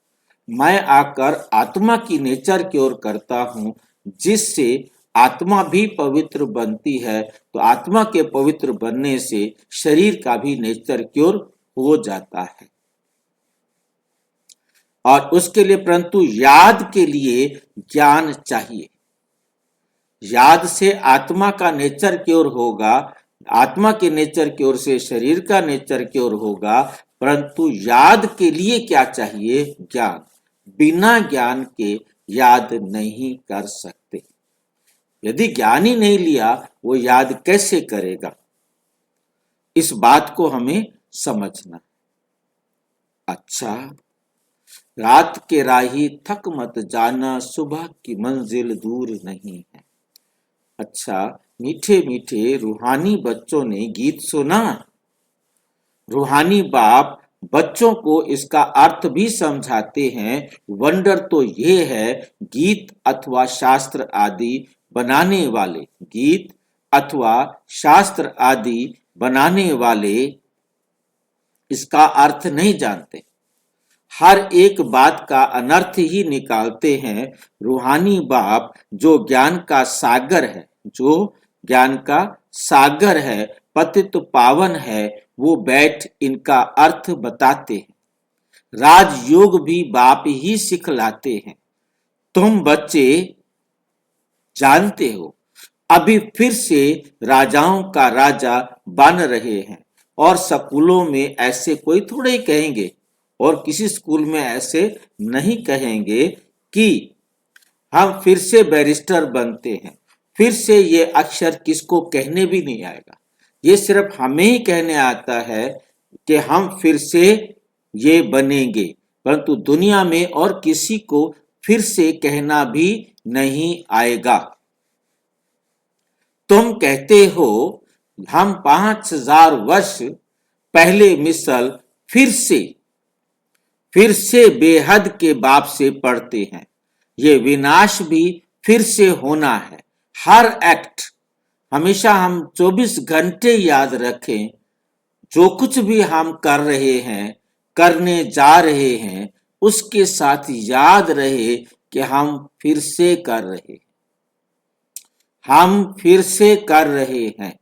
मैं आकर आत्मा की नेचर क्योर करता हूं, जिससे आत्मा भी पवित्र बनती है, तो आत्मा के पवित्र बनने से शरीर का भी नेचर क्योर हो जाता है। और उसके लिए परंतु याद के लिए ज्ञान चाहिए। याद से आत्मा का नेचर क्योर होगा, आत्मा के नेचर की ओर से शरीर का नेचर की ओर होगा, परंतु याद के लिए क्या चाहिए? ज्ञान। बिना ज्ञान के याद नहीं कर सकते। यदि ज्ञान ही नहीं लिया, वो याद कैसे करेगा? इस बात को हमें समझना। अच्छा, रात के राही थक मत जाना, सुबह की मंजिल दूर नहीं है। अच्छा, मीठे मीठे रूहानी बच्चों ने गीत सुना। रूहानी बाप बच्चों को इसका अर्थ भी समझाते हैं। वंडर तो ये है, गीत अथवा शास्त्र आदि बनाने वाले, गीत अथवा शास्त्र आदि बनाने वाले इसका अर्थ नहीं जानते, हर एक बात का अनर्थ ही निकालते हैं। रूहानी बाप जो ज्ञान का सागर है, जो ज्ञान का सागर है, पतित पावन है, वो बैठ इनका अर्थ बताते हैं। राजयोग भी बाप ही सिखलाते हैं। तुम बच्चे जानते हो, अभी फिर से राजाओं का राजा बन रहे हैं, और स्कूलों में ऐसे कोई थोड़े ही कहेंगे, और किसी स्कूल में ऐसे नहीं कहेंगे कि हम फिर से बैरिस्टर बनते हैं। फिर से ये अक्षर किसको कहने भी नहीं आएगा, ये सिर्फ हमें ही कहने आता है कि हम फिर से ये बनेंगे, परंतु दुनिया में और किसी को फिर से कहना भी नहीं आएगा। तुम कहते हो हम 5000 वर्ष पहले मिसल फिर से बेहद के बाप से पढ़ते हैं। ये विनाश भी फिर से होना है। हर एक्ट हमेशा हम 24 घंटे याद रखें, जो कुछ भी हम कर रहे हैं, करने जा रहे हैं, उसके साथ याद रहे कि हम फिर से कर रहे हैं, हम फिर से कर रहे हैं।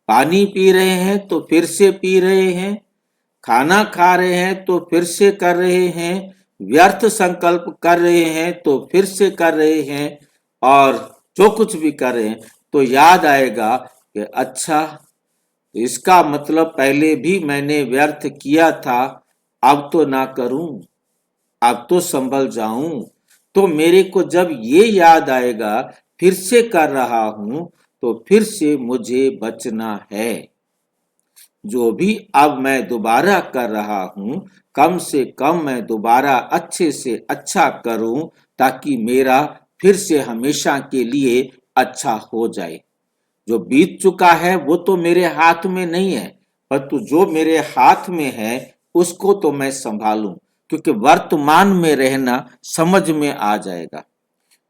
पानी पी रहे हैं तो फिर से पी रहे हैं, खाना खा रहे हैं तो फिर से कर रहे हैं, व्यर्थ संकल्प कर रहे हैं तो फिर से कर रहे हैं, और जो कुछ भी कर रहे हैं तो याद आएगा कि अच्छा, इसका मतलब पहले भी मैंने व्यर्थ किया था, अब तो ना करूं, अब तो संभल जाऊं। तो मेरे को जब ये याद आएगा फिर से कर रहा हूं, तो फिर से मुझे बचना है। जो भी अब मैं दोबारा कर रहा हूं, कम से कम मैं दोबारा अच्छे से अच्छा करूं, ताकि मेरा फिर से हमेशा के लिए अच्छा हो जाए। जो बीत चुका है वो तो मेरे हाथ में नहीं है, परंतु जो मेरे हाथ में है उसको तो मैं संभालूं, क्योंकि वर्तमान में रहना समझ में आ जाएगा।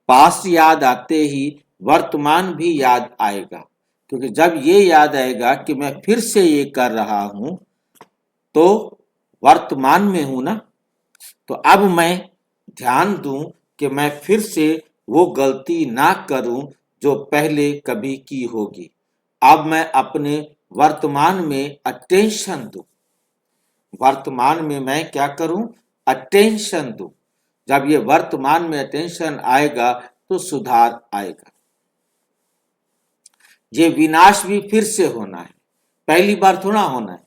पास्ट याद आते ही वर्तमान भी याद आएगा, क्योंकि जब ये याद आएगा कि मैं फिर से ये कर रहा हूं, तो वर्तमान में हूं ना, तो अब मैं ध्यान दूं कि मैं फिर से वो गलती ना करूं जो पहले कभी की होगी। अब मैं अपने वर्तमान में अटेंशन दूं, वर्तमान में मैं क्या करूं? अटेंशन दूं। जब ये वर्तमान में अटेंशन आएगा तो सुधार आएगा। ये विनाश भी फिर से होना है, पहली बार थोड़ा होना है।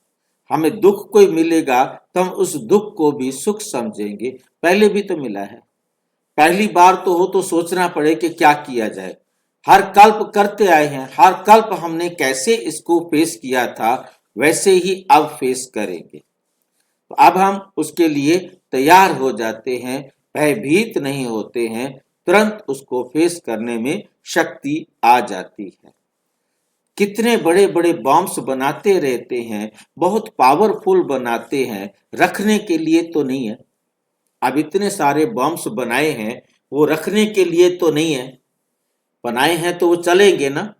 हमें दुख कोई मिलेगा तो हम उस दुख को भी सुख समझेंगे, पहले भी तो मिला है। पहली बार तो हो तो सोचना पड़े कि क्या किया जाए। हर कल्प करते आए हैं, हर कल्प हमने कैसे इसको फेस किया था, वैसे ही अब फेस करेंगे। तो अब हम उसके लिए तैयार हो जाते हैं, भयभीत नहीं होते हैं, तुरंत उसको फेस करने में शक्ति आ जाती है। कितने बड़े बड़े बॉम्ब्स बनाते रहते हैं, बहुत पावरफुल बनाते हैं, रखने के लिए तो नहीं है। अब इतने सारे बॉम्ब्स बनाए हैं, वो रखने के लिए तो नहीं है। बनाए हैं तो वो चलेंगे ना,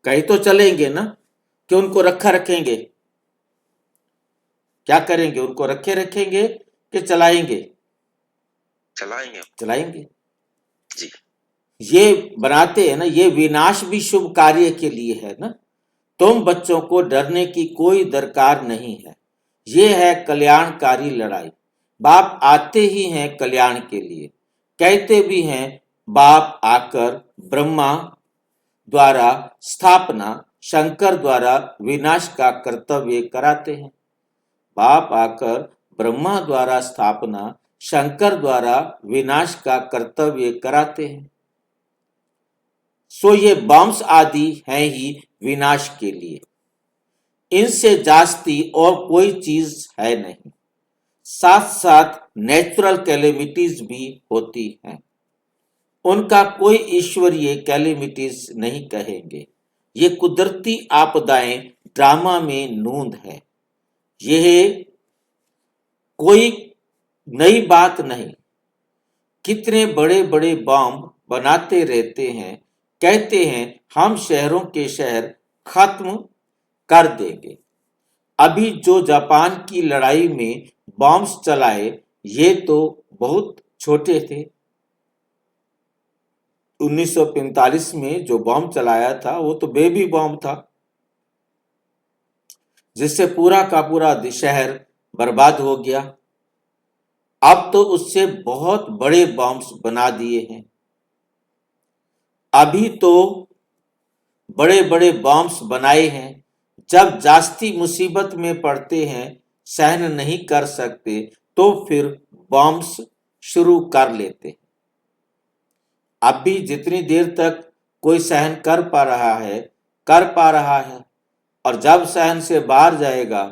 कहीं तो चलेंगे ना, कि उनको रखा रखेंगे? क्या करेंगे? उनको रखे रखेंगे कि चलाएंगे? चलाएंगे चलाएंगे जी। ये बनाते हैं ना, ये विनाश भी शुभ कार्य के लिए है ना। तुम बच्चों को डरने की कोई दरकार नहीं है, ये है कल्याणकारी लड़ाई। बाप आते ही हैं कल्याण के लिए, कहते भी हैं बाप आकर ब्रह्मा द्वारा स्थापना, शंकर द्वारा विनाश का कर्तव्य कराते हैं। बाप आकर ब्रह्मा द्वारा स्थापना, शंकर द्वारा विनाश का कर्तव्य कराते हैं। सो ये बम्स आदि हैं ही विनाश के लिए, इनसे जास्ती और कोई चीज है नहीं। साथ साथ नेचुरल कैलेमिटीज भी होती हैं, उनका कोई ईश्वरीय कैलेमिटीज नहीं कहेंगे। ये कुदरती आपदाएं ड्रामा में नूंद है, यह कोई नई बात नहीं। कितने बड़े बड़े बॉम्ब बनाते रहते हैं, कहते हैं हम शहरों के शहर खत्म कर देंगे। अभी जो जापान की लड़ाई में बॉम्ब्स चलाए, ये तो बहुत छोटे थे। 1945 में जो बॉम्ब चलाया था वो तो बेबी बॉम्ब था, जिससे पूरा का पूरा शहर बर्बाद हो गया। अब तो उससे बहुत बड़े बॉम्ब्स बना दिए हैं। अभी तो बड़े बड़े बॉम्ब्स बनाए हैं, जब जास्ती मुसीबत में पड़ते हैं, सहन नहीं कर सकते, तो फिर बॉम्ब्स शुरू कर लेते हैं। अभी जितनी देर तक कोई सहन कर पा रहा है, और जब सहन से बाहर जाएगा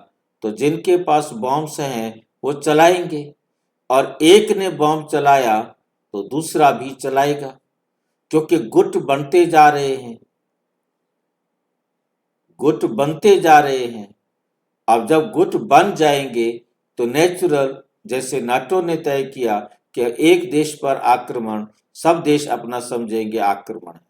तो जिनके पास बॉम्ब्स हैं वो चलाएंगे, और एक ने बॉम्ब चलाया तो दूसरा भी चलाएगा, क्योंकि गुट बनते जा रहे हैं। अब जब गुट बन जाएंगे तो नेचुरल, जैसे नाटो ने तय किया कि एक देश पर आक्रमण, सब देश अपना समझेंगे आक्रमण है,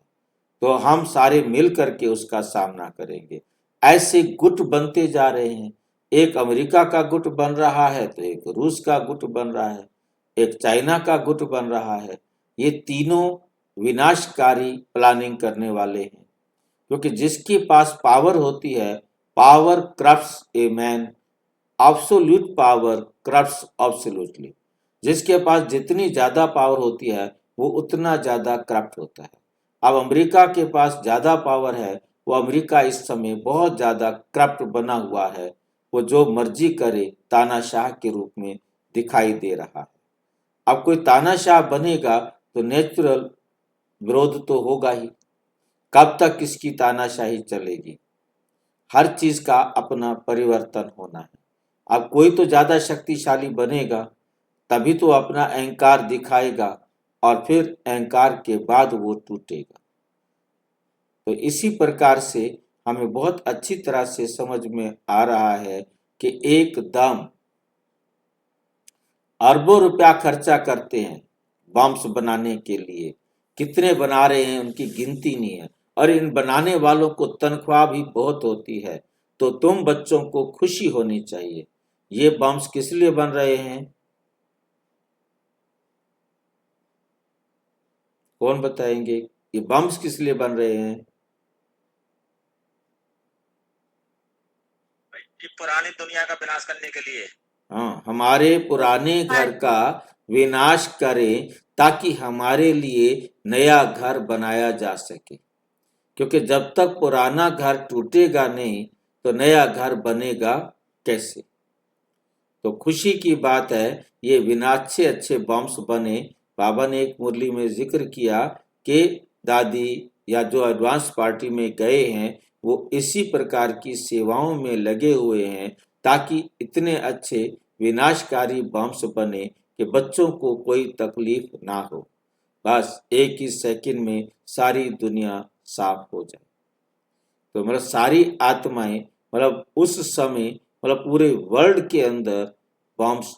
तो हम सारे मिल करके उसका सामना करेंगे। ऐसे गुट बनते जा रहे हैं। एक अमेरिका का गुट बन रहा है, तो एक रूस का गुट बन रहा है, एक चाइना का गुट बन रहा है। ये तीनों विनाशकारी प्लानिंग करने वाले हैं, क्योंकि जिसके पास पावर होती है, power corrupts a man, absolute power corrupts absolutely. जिसके पास जितनी ज्यादा पावर होती है वो उतना ज्यादा करप्ट होता है। अब अमेरिका के पास ज्यादा पावर है, वो अमेरिका इस समय बहुत ज्यादा करप्ट बना हुआ है। वो जो मर्जी करे तानाशाह के रूप में दिखाई दे रहा है। अब कोई तानाशाह बनेगा तो नेचुरल विरोध तो होगा ही। कब तक इसकी तानाशाही चलेगी? हर चीज का अपना परिवर्तन होना है। अब कोई तो ज्यादा शक्तिशाली बनेगा, तभी तो अपना अहंकार दिखाएगा, और फिर अहंकार के बाद वो टूटेगा। तो इसी प्रकार से हमें बहुत अच्छी तरह से समझ में आ रहा है कि एकदम अरबों रुपया खर्चा करते हैं बॉम्ब्स बनाने के लिए। कितने बना रहे हैं उनकी गिनती नहीं है, और इन बनाने वालों को तनख्वाह भी बहुत होती है। तो तुम बच्चों को खुशी होनी चाहिए। ये बॉम्ब्स किस लिए बन रहे हैं? कौन बताएंगे ये बॉम्ब्स किस लिए बन रहे हैं? पुरानी दुनिया का विनाश करने के लिए। हाँ, हमारे पुराने घर का विनाश करें, ताकि हमारे लिए नया घर बनाया जा सके। क्योंकि जब तक पुराना घर टूटेगा नहीं तो नया घर बनेगा कैसे? तो खुशी की बात है, ये विनाश अच्छे बॉम्ब्स बने। बाबा ने एक मुरली में जिक्र किया कि दादी या जो एडवांस पार्टी में गए हैं वो इसी प्रकार की सेवाओं में लगे हुए हैं, ताकि इतने अच्छे विनाशकारी बॉम्ब्स बने कि बच्चों को कोई तकलीफ ना हो। बस एक ही सेकंड में सारी दुनिया साफ हो जाए। तो मतलब सारी आत्माएं, मतलब उस समय, मतलब पूरे वर्ल्ड के अंदर बॉम्ब्स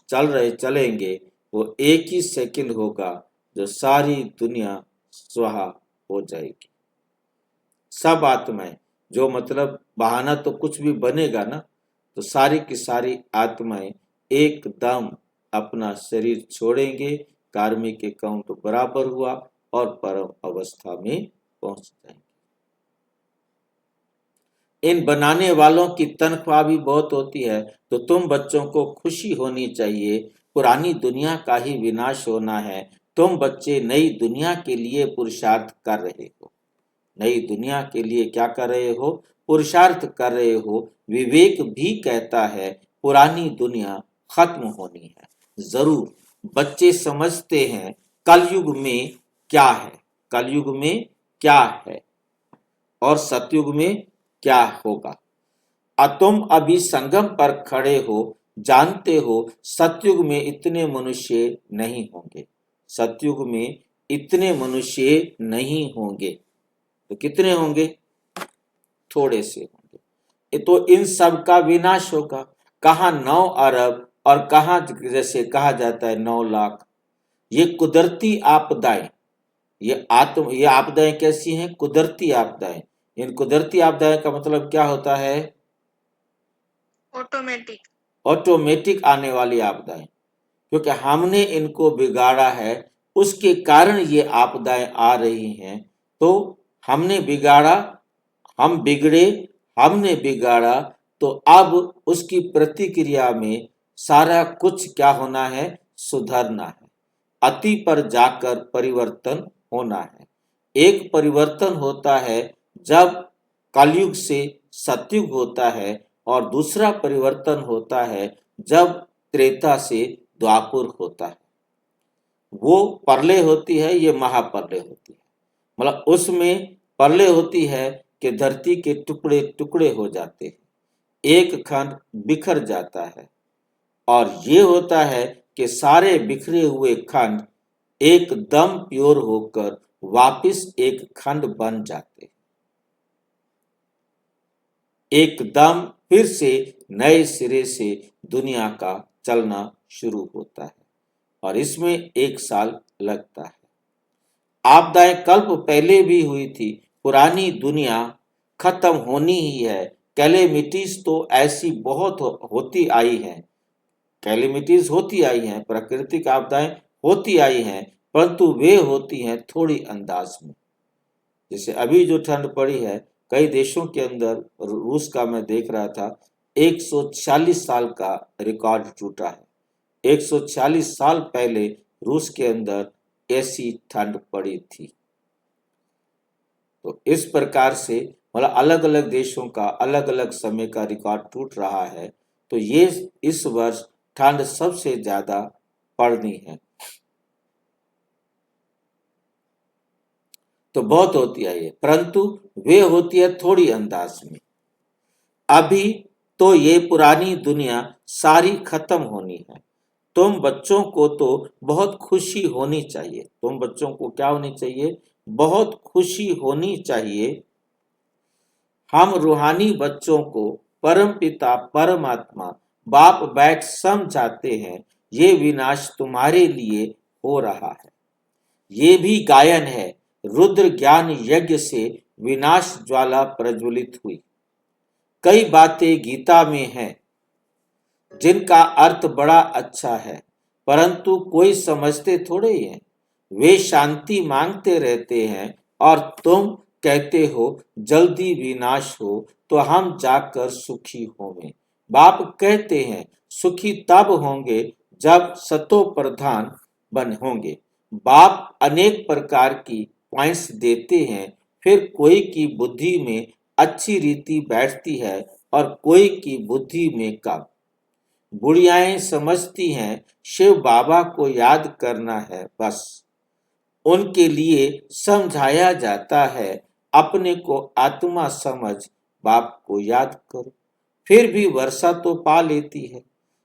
चलेंगे, वो एक ही सेकंड होगा जो सारी दुनिया स्वाहा हो जाएगी। सब आत्माएं, जो मतलब बहाना तो कुछ भी बनेगा ना, तो सारी की सारी आत्माएं एकदम अपना शरीर छोड़ेंगे। कार्मिक अकाउंट बराबर हुआ, और परम अवस्था में पहुंच जाएंगे। इन बनाने वालों की तनख्वाह भी बहुत होती है, तो तुम बच्चों को खुशी होनी चाहिए। पुरानी दुनिया का ही विनाश होना है। तुम बच्चे नई दुनिया के लिए पुरुषार्थ कर रहे हो। नई दुनिया के लिए क्या कर रहे हो? पुरुषार्थ कर रहे हो। विवेक भी कहता है पुरानी दुनिया खत्म होनी है। जरूर बच्चे समझते हैं कलयुग में क्या है, कलयुग में क्या है और सतयुग में क्या होगा। तुम अभी संगम पर खड़े हो, जानते हो सतयुग में इतने मनुष्य नहीं होंगे। सतयुग में इतने मनुष्य नहीं होंगे, तो कितने होंगे? थोड़े से होंगे। तो इन सब का विनाश होगा। कहाँ 9 अरब और कहाँ जैसे कहा जाता है 9 लाख। ये कुदरती आपदाएं, ये आपदाएं कैसी हैं? कुदरती आपदाएं। इन कुदरती आपदाएं का मतलब क्या होता है? ऑटोमेटिक आने वाली आपदाएं, क्योंकि हमने इनको बिगाड़ा है, उसके कारण ये आपदाएं आ रही हैं। तो हमने बिगाड़ा, हम बिगड़े, हमने बिगाड़ा, तो अब उसकी प्रतिक्रिया में सारा कुछ क्या होना है? सुधरना है। अति पर जाकर परिवर्तन होना है। एक परिवर्तन होता है जब कलयुग से सतयुग होता है, और दूसरा परिवर्तन होता है जब त्रेता से द्वापर होता है। वो परले होती है, ये महापरले होती है। मतलब उसमें परले होती है कि धरती के टुकड़े टुकड़े हो जाते हैं, एक खंड बिखर जाता है, और ये होता है कि सारे बिखरे हुए खंड एकदम प्योर होकर वापस एक खंड बन जाते हैं। एकदम फिर से नए सिरे से दुनिया का चलना शुरू होता है, और इसमें 1 साल लगता है। आपदाएं कल्प पहले भी हुई थी। पुरानी दुनिया खत्म होनी ही है। कैलेमिटीज तो ऐसी बहुत होती आई हैं, कैलेमिटीज होती आई हैं, प्राकृतिक आपदाएं होती आई हैं, परंतु वे होती हैं थोड़ी अंदाज में। जैसे अभी जो ठंड पड़ी है, कई देशों के अंदर, रूस का मैं देख रहा था, 146 साल का रिकॉर्ड टूटा है। 146 साल पहले रूस के अंदर ऐसी ठंड पड़ी थी। तो इस प्रकार से मतलब अलग अलग देशों का अलग अलग समय का रिकॉर्ड टूट रहा है। तो ये इस वर्ष ठंड सबसे ज्यादा पड़नी है। तो बहुत होती है ये, परंतु वे होती है थोड़ी अंदाज में। अभी तो ये पुरानी दुनिया सारी खत्म होनी है। तुम बच्चों को तो बहुत खुशी होनी चाहिए। तुम बच्चों को क्या होनी चाहिए? बहुत खुशी होनी चाहिए। हम रूहानी बच्चों को परम पिता परमात्मा बाप बैठ समझाते हैं, ये विनाश तुम्हारे लिए हो रहा है। ये भी गायन है, रुद्र ज्ञान यज्ञ से विनाश ज्वाला प्रज्वलित हुई। कई बातें गीता में हैं जिनका अर्थ बड़ा अच्छा है, परंतु कोई समझते थोड़े ही हैं। वे शांति मांगते रहते हैं, और तुम कहते हो जल्दी विनाश हो तो हम जाकर सुखी होंगे। बाप कहते हैं सुखी तब होंगे जब सतो प्रधान बन होंगे। बाप अनेक प्रकार की पॉइंट्स देते हैं, फिर कोई की बुद्धि में अच्छी रीति बैठती है और कोई की बुद्धि में कम। बुढ़ियाएं समझती हैं शिव बाबा को याद करना है, बस उनके लिए समझाया जाता है अपने को आत्मा समझ बाप को याद करो। फिर भी वर्षा तो पा लेती है,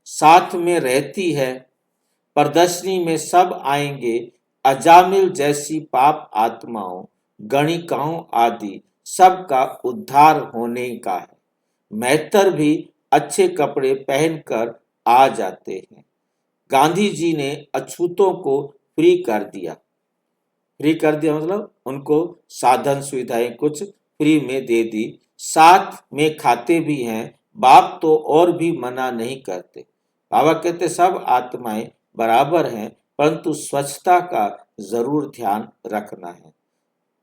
साथ में रहती है। प्रदर्शनी में सब आएंगे, अजामिल जैसी पाप आत्माओं, गणिकाओं आदि सबका उद्धार होने का है। मेहतर भी अच्छे कपड़े पहनकर आ जाते हैं। गांधी जी ने अछूतों को फ्री कर दिया। फ्री कर दिया मतलब उनको साधन सुविधाएं कुछ फ्री में दे दी, साथ में खाते भी हैं। बाप तो और भी मना नहीं करते। बाबा कहते सब आत्माएं बराबर हैं, परंतु स्वच्छता का जरूर ध्यान रखना है।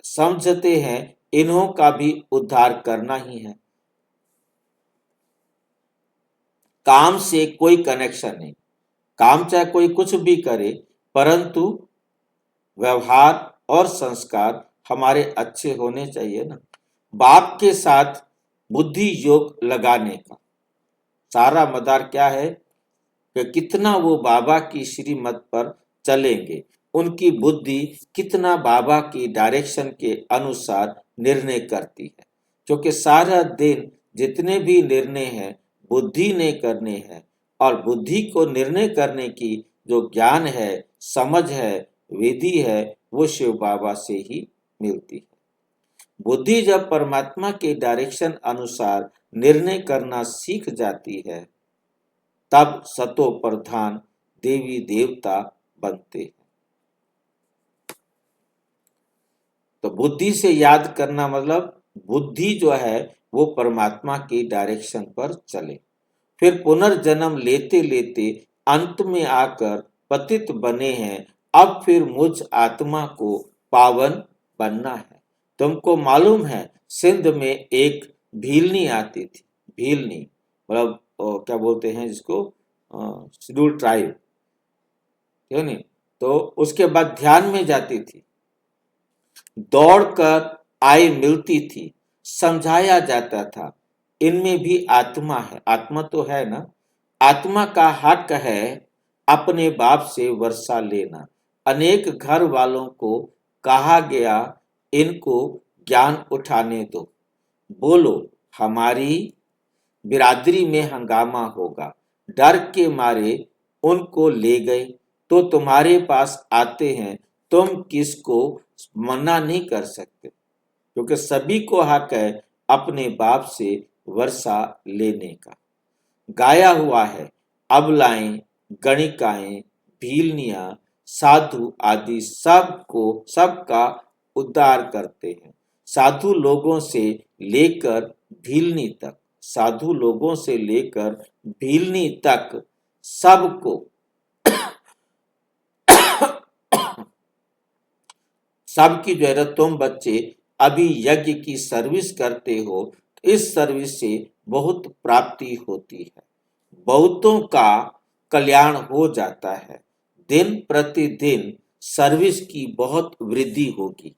समझते हैं इन्हों का भी उद्धार करना ही है। काम से कोई कनेक्शन नहीं, काम चाहे कोई कुछ भी करे, परंतु व्यवहार और संस्कार हमारे अच्छे होने चाहिए ना। बाप के साथ बुद्धि योग लगाने का सारा मदार क्या है कि कितना वो बाबा की श्रीमत पर चलेंगे, उनकी बुद्धि कितना बाबा की डायरेक्शन के अनुसार निर्णय करती है। क्योंकि सारा दिन जितने भी निर्णय हैं बुद्धि ने करने हैं, और बुद्धि को निर्णय करने की जो ज्ञान है, समझ है, विधि है, वो शिव बाबा से ही मिलती है। बुद्धि जब परमात्मा के डायरेक्शन अनुसार निर्णय करना सीख जाती है, तब सतो प्रधान देवी देवता बनते हैं। तो बुद्धि से याद करना मतलब बुद्धि जो है वो परमात्मा की डायरेक्शन पर चले। फिर पुनर्जन्म लेते लेते अंत में आकर पतित बने हैं, अब फिर मुझ आत्मा को पावन बनना है। तुमको मालूम है सिंध में एक भीलनी आती थी, भीलनी मतलब क्या बोलते हैं जिसको, शेड्यूल ट्राइब, है नहीं। तो उसके बाद ध्यान में जाती थी, दौड़कर आय मिलती थी, समझाया जाता था इनमें भी आत्मा है। आत्मा तो है ना, आत्मा का हक है अपने बाप से वर्षा लेना। अनेक घर वालों को कहा गया इनको ज्ञान उठाने दो, बोलो हमारी बिरादरी में हंगामा होगा। डर के मारे उनको ले गए, तो तुम्हारे पास आते हैं, तुम किसको मना नहीं कर सकते, क्योंकि सभी को हक है अपने बाप से वर्षा लेने का। गाया हुआ है अबलाएं, गणिकाएं, भीलनियां, साधु आदि सबका उद्धार करते हैं। साधु लोगों से लेकर भीलनी तक, साधु लोगों से लेकर भीलनी तक सबको सबकी जो है, तुम बच्चे अभी यज्ञ की सर्विस करते हो, इस सर्विस से बहुत प्राप्ति होती है, बहुतों का कल्याण हो जाता है। दिन प्रतिदिन सर्विस की बहुत वृद्धि होगी,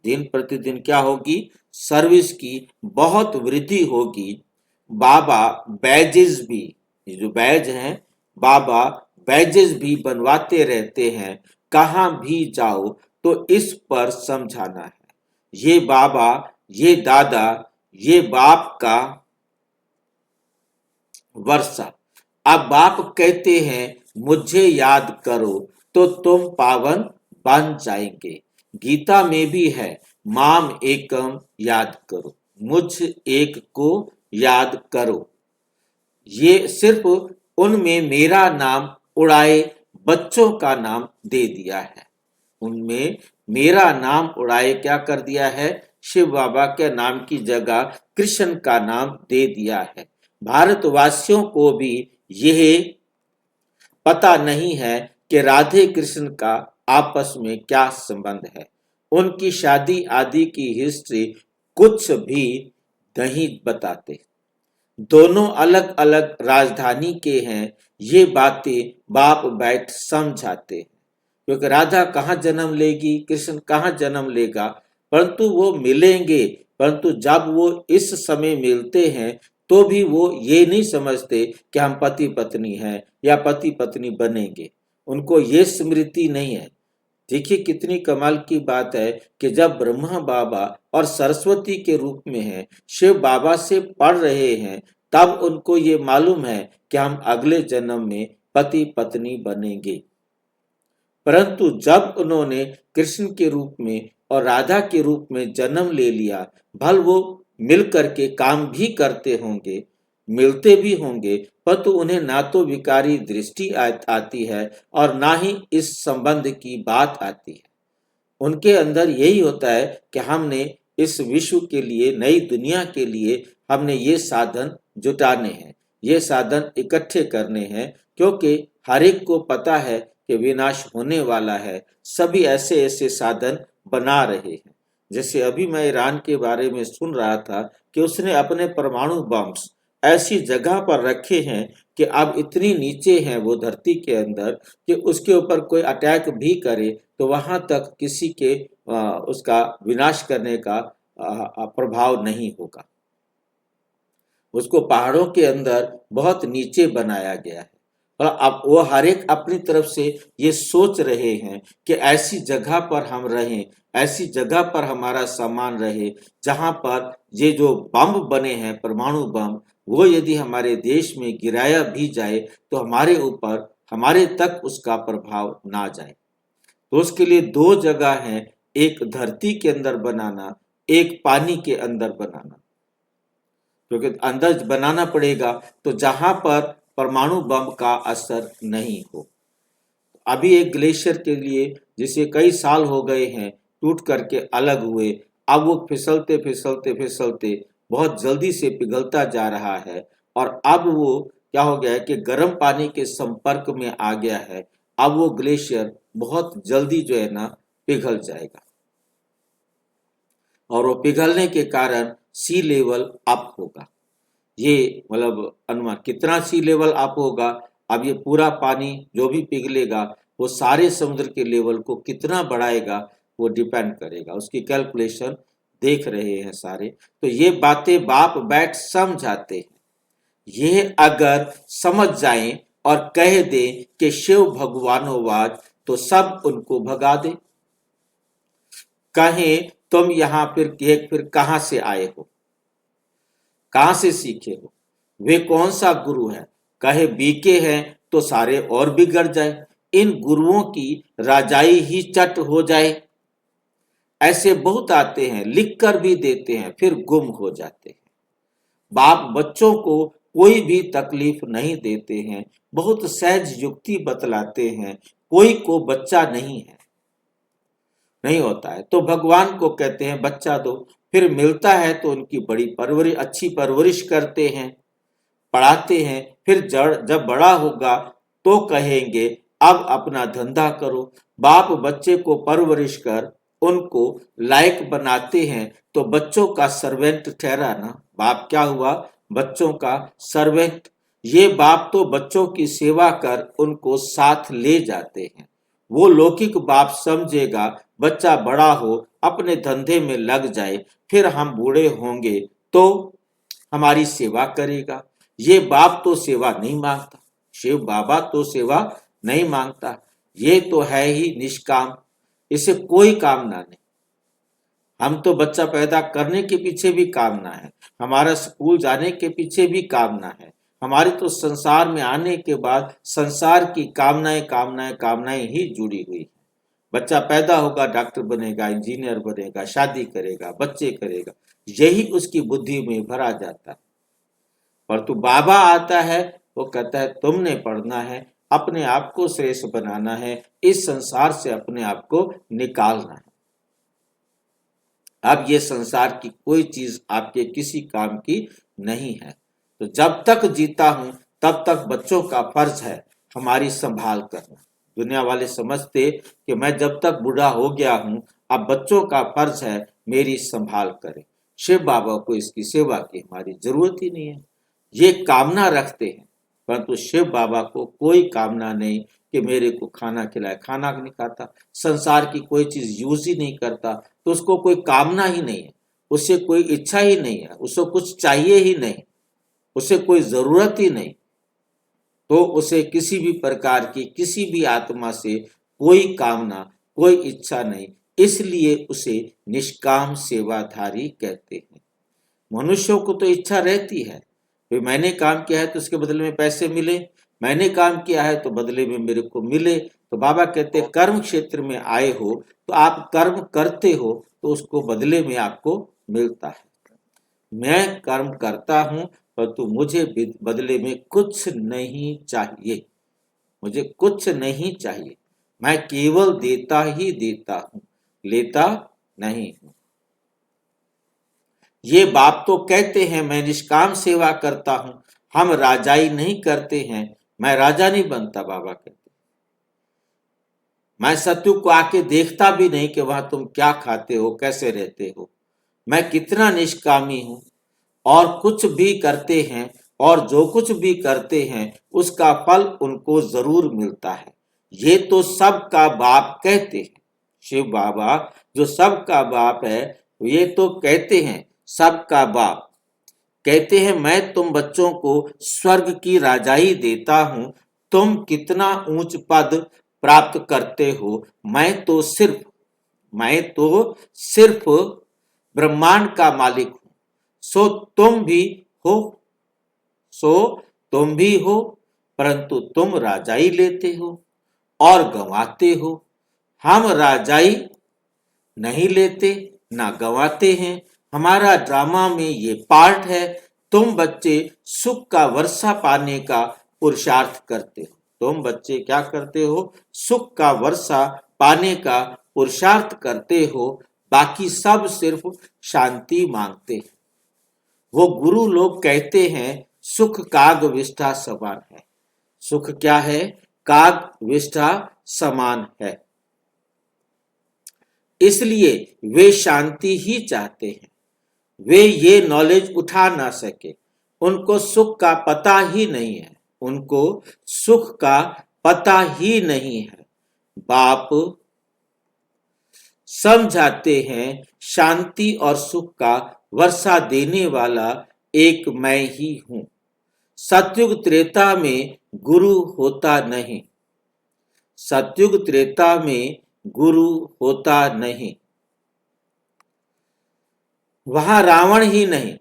दिन प्रतिदिन क्या होगी, सर्विस की बहुत वृद्धि होगी। बाबा बैजेस भी, जो बैज हैं, बाबा बैजेस भी बनवाते रहते हैं, कहाँ भी जाओ तो इस पर समझाना है। ये बाबा, ये दादा, ये बाप का वर्षा। अब बाप कहते हैं मुझे याद करो तो तुम पावन बन जाएंगे। गीता में भी है माम एकम याद करो, मुझ एक को याद करो। ये सिर्फ उनमें मेरा नाम उड़ाए बच्चों का नाम दे दिया है, उनमें मेरा नाम उड़ाए क्या कर दिया है, शिव बाबा के नाम की जगह कृष्ण का नाम दे दिया है। भारतवासियों को भी यह पता नहीं है कि राधे कृष्ण का आपस में क्या संबंध है, उनकी शादी आदि की हिस्ट्री कुछ भी नहीं बताते। दोनों अलग अलग राजधानी के हैं, ये बातें बाप बैठ समझाते हैं। क्योंकि राधा कहाँ जन्म लेगी, कृष्ण कहाँ जन्म लेगा, परंतु वो मिलेंगे, परंतु जब वो इस समय मिलते हैं तो भी वो ये नहीं समझते कि हम पति पत्नी हैं या पति पत्नी बनेंगे, उनको ये स्मृति नहीं है। देखिए कितनी कमाल की बात है कि जब ब्रह्मा बाबा और सरस्वती के रूप में हैं, शिव बाबा से पढ़ रहे हैं, तब उनको ये मालूम है कि हम अगले जन्म में पति पत्नी बनेंगे। परंतु जब उन्होंने कृष्ण के रूप में और राधा के रूप में जन्म ले लिया, भल वो मिल करके काम भी करते होंगे, मिलते भी होंगे, परंतु उन्हें ना तो विकारी दृष्टि आती है और ना ही इस संबंध की बात आती है। उनके अंदर यही होता है कि हमने इस विश्व के लिए, नई दुनिया के लिए हमने ये साधन जुटाने हैं, ये साधन इकट्ठे करने हैं, क्योंकि हर एक को पता है कि विनाश होने वाला है, सभी ऐसे ऐसे साधन बना रहे हैं। जैसे अभी मैं ईरान के बारे में सुन रहा था कि उसने अपने परमाणु बम्स ऐसी जगह पर रखे हैं कि अब इतनी नीचे हैं वो धरती के अंदर कि उसके ऊपर कोई अटैक भी करे तो वहां तक किसी के उसका विनाश करने का प्रभाव नहीं होगा। उसको पहाड़ों के अंदर बहुत नीचे बनाया गया है और अब वो हर एक अपनी तरफ से ये सोच रहे हैं कि ऐसी जगह पर हम रहें, ऐसी जगह पर हमारा सामान रहे जहां पर ये जो बम बने हैं, परमाणु बम, वो यदि हमारे देश में गिराया भी जाए तो हमारे ऊपर, हमारे तक उसका प्रभाव ना जाए। तो उसके लिए दो जगह हैं, एक धरती के अंदर बनाना, एक पानी के अंदर बनाना। क्योंकि अंदर बनाना पड़ेगा तो जहां पर परमाणु बम का असर नहीं हो। अभी एक ग्लेशियर के लिए जिसे कई साल हो गए हैं टूट करके अलग हुए, अब वो फिसलते फिसलते फिसलते बहुत जल्दी से पिघलता जा रहा है और अब वो क्या हो गया है कि गर्म पानी के संपर्क में आ गया है। अब वो ग्लेशियर बहुत जल्दी जो है ना पिघल जाएगा और वो पिघलने के कारण सी लेवल अप होगा। ये मतलब अनुमान कितना सी लेवल अप होगा, अब ये पूरा पानी जो भी पिघलेगा वो सारे समुद्र के लेवल को कितना बढ़ाएगा वो डिपेंड करेगा। उसकी कैलकुलेशन देख रहे हैं सारे। तो ये बातें बाप बैठ समझाते हैं। ये अगर समझ जाएं और कह दें कि शिव भगवानोवाद तो सब उनको भगा दे। कहें तुम यहाँ फिर कहां से आए हो, कहां से सीखे हो, वे कौन सा गुरु है, कहे बीके हैं तो सारे और बिगड़ जाए, इन गुरुओं की राजाई ही चट हो जाए। ऐसे बहुत आते हैं, लिख कर भी देते हैं, फिर गुम हो जाते हैं। बाप बच्चों को कोई भी तकलीफ नहीं देते हैं, बहुत सहज युक्ति बतलाते हैं। कोई को बच्चा नहीं होता है तो भगवान को कहते हैं बच्चा दो, फिर मिलता है तो उनकी बड़ी परवरिश, अच्छी परवरिश करते हैं, पढ़ाते हैं। फिर जब बड़ा होगा तो कहेंगे अब अपना धंधा करो। बाप बच्चे को परवरिश कर उनको लायक बनाते हैं तो बच्चों का सर्वेंट ठहरा ना। बाप क्या हुआ, बच्चों का सर्वेंट। ये बाप तो बच्चों की सेवा कर उनको साथ ले जाते हैं। वो लौकिक बाप समझेगा बच्चा बड़ा हो अपने धंधे में लग जाए, फिर हम बूढ़े होंगे तो हमारी सेवा करेगा। ये बाप तो सेवा नहीं मांगता, शिव बाबा तो सेवा नहीं मांगता। ये तो है ही निष्काम, इसे कोई कामना नहीं। हम तो बच्चा पैदा करने के पीछे भी कामना है, हमारा स्कूल जाने के पीछे भी कामना है, हमारी तो संसार में आने के बाद संसार की कामनाएं कामनाएं कामनाएं ही जुड़ी हुई है। बच्चा पैदा होगा, डॉक्टर बनेगा, इंजीनियर बनेगा, शादी करेगा, बच्चे करेगा, यही उसकी बुद्धि में भरा जाता है। पर तू बाबा आता है, वो कहता है तुमने पढ़ना है, अपने आप को श्रेष्ठ बनाना है, इस संसार से अपने आप को निकालना है। अब ये संसार की कोई चीज आपके किसी काम की नहीं है। तो जब तक जीता हूं तब तक बच्चों का फर्ज है हमारी संभाल करना। दुनिया वाले समझते कि मैं जब तक बूढ़ा हो गया हूं, अब बच्चों का फर्ज है मेरी संभाल करें। शिव बाबा को इसकी सेवा की हमारी जरूरत ही नहीं है। ये कामना रखते हैं, परंतु शिव बाबा को कोई कामना नहीं कि मेरे को खाना खिलाए, खाना नहीं खाता, संसार की कोई चीज यूज ही नहीं करता, तो उसको कोई कामना ही नहीं है, उससे कोई इच्छा ही नहीं है, उसको कुछ चाहिए ही नहीं, उसे कोई जरूरत ही नहीं। तो उसे किसी भी प्रकार की किसी भी आत्मा से कोई कामना, कोई इच्छा नहीं, इसलिए उसे निष्काम सेवाधारी कहते हैं। मनुष्यों को तो इच्छा रहती है, मैंने काम किया है तो उसके बदले में पैसे मिले, मैंने काम किया है तो बदले में मेरे को मिले। तो बाबा कहते हैं कर्म क्षेत्र में आए हो तो आप कर्म करते हो तो उसको बदले में आपको मिलता है। मैं कर्म करता हूं परंतु मुझे बदले में कुछ नहीं चाहिए, मुझे कुछ नहीं चाहिए, मैं केवल देता ही देता हूं, लेता नहीं हूं। ये बाप तो कहते हैं मैं निष्काम सेवा करता हूं, हम राजाई नहीं करते हैं, मैं राजा नहीं बनता। बाबा कहते मैं सत्युग को आके देखता भी नहीं कि वहां तुम क्या खाते हो, कैसे रहते हो। मैं कितना निष्कामी हूं और कुछ भी करते हैं, और जो कुछ भी करते हैं उसका फल उनको जरूर मिलता है। ये तो सबका बाप कहते हैं। शिव बाबा जो सबका बाप है, ये तो कहते हैं सबका बाप कहते हैं, मैं तुम बच्चों को स्वर्ग की राजाई देता हूं, तुम कितना ऊंच पद प्राप्त करते हो। मैं तो सिर्फ ब्रह्मांड का मालिक हूं। सो तुम भी हो, परंतु तुम राजाई लेते हो और गंवाते हो। हम राजाई नहीं लेते ना गंवाते हैं। हमारा ड्रामा में ये पार्ट है। तुम बच्चे सुख का वर्षा पाने का पुरुषार्थ करते हो। तुम बच्चे क्या करते हो? सुख का वर्षा पाने का पुरुषार्थ करते हो। बाकी सब सिर्फ शांति मांगते हैं। वो गुरु लोग कहते हैं सुख काग विष्ठा समान है। सुख क्या है? काग विष्ठा समान है। इसलिए वे शांति ही चाहते हैं। वे ये नॉलेज उठा ना सके। उनको सुख का पता ही नहीं है। उनको सुख का पता ही नहीं है। बाप समझाते हैं शांति और सुख का वर्षा देने वाला एक मैं ही हूं। सतयुग त्रेता में गुरु होता नहीं। सतयुग त्रेता में गुरु होता नहीं। वहां रावण ही नहीं,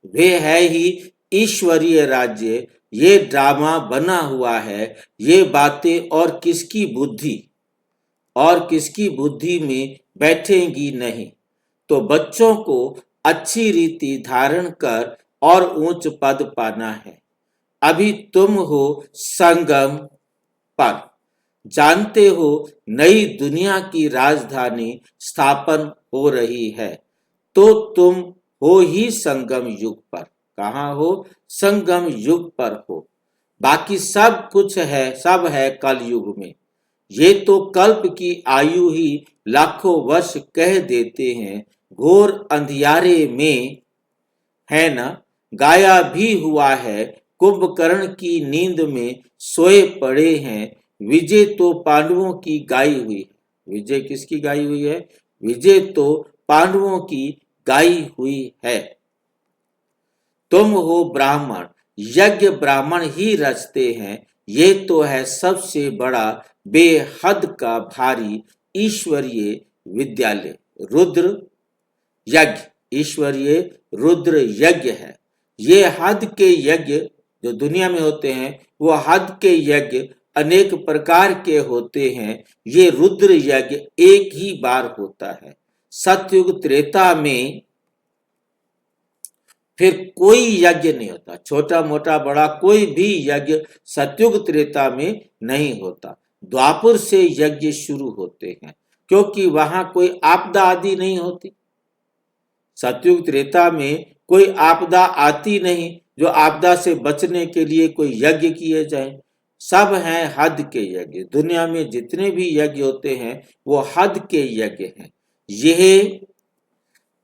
वे है ही ईश्वरीय राज्य। ये ड्रामा बना हुआ है। ये बातें और किसकी बुद्धि में बैठेंगी नहीं। तो बच्चों को अच्छी रीति धारण कर और ऊंच पद पाना है। अभी तुम हो संगम पर। जानते हो नई दुनिया की राजधानी स्थापन हो रही है। तो तुम हो ही संगम युग पर। कहाँ हो? संगम युग पर हो। बाकी सब है कल युग में। ये तो कल्प की आयु ही लाखों वर्ष कह देते हैं। घोर अंधियारे में है न गाया भी हुआ है। कुंभकर्ण की नींद में सोए पड़े हैं। विजय तो पांडवों की गाई हुई है। विजय किसकी गाई हुई है? विजय तो पांडवों की गाई हुई है। तुम हो ब्राह्मण। यज्ञ ब्राह्मण ही रचते हैं। ये तो है सबसे बड़ा बेहद का भारी ईश्वरीय विद्यालय रुद्र यज्ञ। ईश्वरीय रुद्र यज्ञ है। ये हद के यज्ञ जो दुनिया में होते हैं, वो हद के यज्ञ अनेक प्रकार के होते हैं। ये रुद्र यज्ञ एक ही बार होता है। सतयुग त्रेता में फिर कोई यज्ञ नहीं होता। छोटा मोटा बड़ा कोई भी यज्ञ सतयुग त्रेता में नहीं होता। द्वापर से यज्ञ शुरू होते हैं, क्योंकि वहां कोई आपदा आदि नहीं होती। सतयुग त्रेता में कोई आपदा आती नहीं जो आपदा से बचने के लिए कोई यज्ञ किए जाए। सब हैं हद के यज्ञ। दुनिया में जितने भी यज्ञ होते हैं वो हद के यज्ञ हैं। यह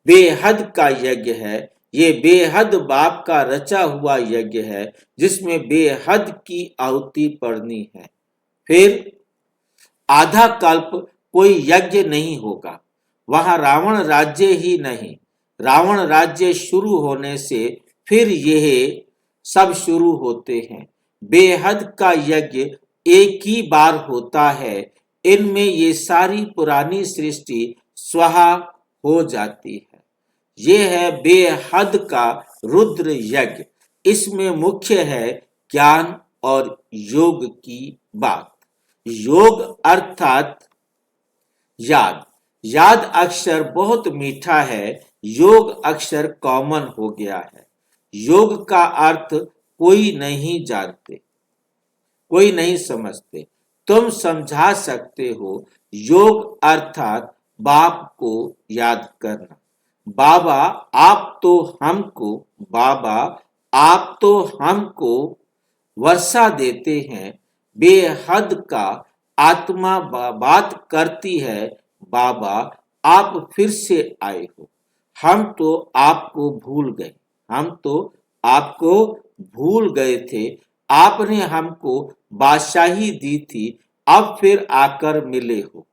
बेहद का यज्ञ है। ये बेहद बाप का रचा हुआ यज्ञ है, जिसमें बेहद की आहुति पड़नी है। फिर आधा कल्प कोई यज्ञ नहीं होगा। वहां रावण राज्य ही नहीं। रावण राज्य शुरू होने से फिर यह सब शुरू होते हैं। बेहद का यज्ञ एक ही बार होता है। इनमें ये सारी पुरानी सृष्टि स्वाहा हो जाती है। ये है बेहद का रुद्र यज्ञ। इसमें मुख्य है ज्ञान और योग की बात। योग अर्थात याद। याद अक्षर बहुत मीठा है। योग अक्षर कॉमन हो गया है। योग का अर्थ कोई नहीं जानते, कोई नहीं समझते। तुम समझा सकते हो। योग अर्थात बाप को याद करना। बाबा आप तो हमको वर्षा देते हैं बेहद का आत्मा बात करती है, बाबा आप फिर से आए हो, हम तो आपको भूल गए, हम तो आपको भूल गए थे, आपने हमको बादशाही दी थी, अब फिर आकर मिले हो,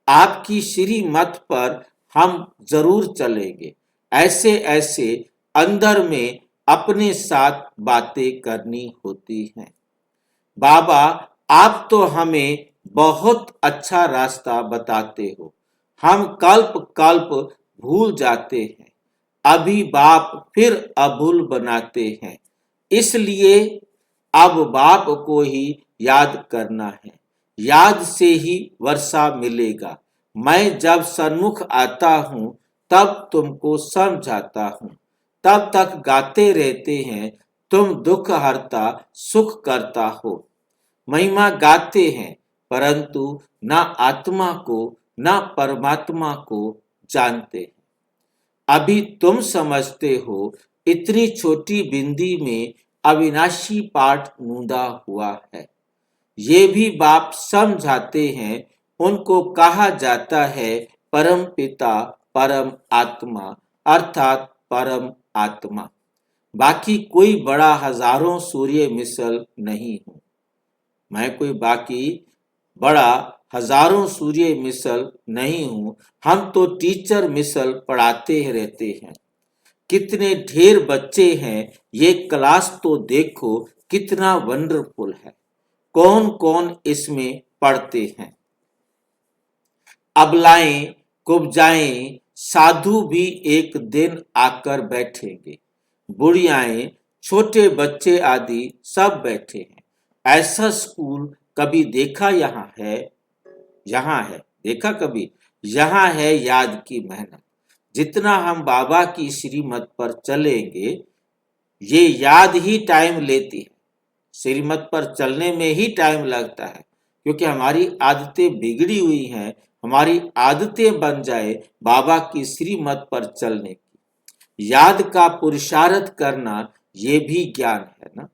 आपकी श्रीमत पर हम जरूर चलेंगे। ऐसे ऐसे अंदर में अपने साथ बातें करनी होती हैं। बाबा आप तो हमें बहुत अच्छा रास्ता बताते हो, हम कल्प कल्प भूल जाते हैं, अभी बाप फिर अभूल बनाते हैं, इसलिए अब बाप को ही याद करना है, याद से ही वर्षा मिलेगा। मैं जब सन्मुख आता हूँ तब तुमको समझाता हूँ, तब तक गाते रहते हैं, तुम दुख हरता सुख करता हो। महिमा गाते हैं परंतु ना आत्मा को ना परमात्मा को जानते हैं। अभी तुम समझते हो इतनी छोटी बिंदी में अविनाशी पाठ नूंदा हुआ है। ये भी बाप समझाते हैं, उनको कहा जाता है परम पिता परम आत्मा अर्थात परम आत्मा। बाकी कोई बड़ा हजारों सूर्य मिसल नहीं हूं, मैं कोई बाकी बड़ा हजारों सूर्य मिसल नहीं हूं, हम तो टीचर मिसल पढ़ाते रहते हैं। कितने ढेर बच्चे हैं, ये क्लास तो देखो कितना वंडरफुल है, कौन कौन इसमें पढ़ते हैं। अबलाएं कुब्जाएं साधु भी एक दिन आकर बैठेंगे, बुढ़ियाएं छोटे बच्चे आदि सब बैठे हैं। ऐसा स्कूल कभी देखा यहाँ है? यहाँ है, देखा कभी? यहाँ है याद की मेहनत। जितना हम बाबा की श्रीमत पर चलेंगे, ये याद ही टाइम लेती है, श्रीमत पर चलने में ही टाइम लगता है, क्योंकि हमारी आदतें बिगड़ी हुई हैं। हमारी आदतें बन जाए बाबा की श्रीमत पर चलने की। याद का पुरुषार्थ करना ये भी ज्ञान है ना।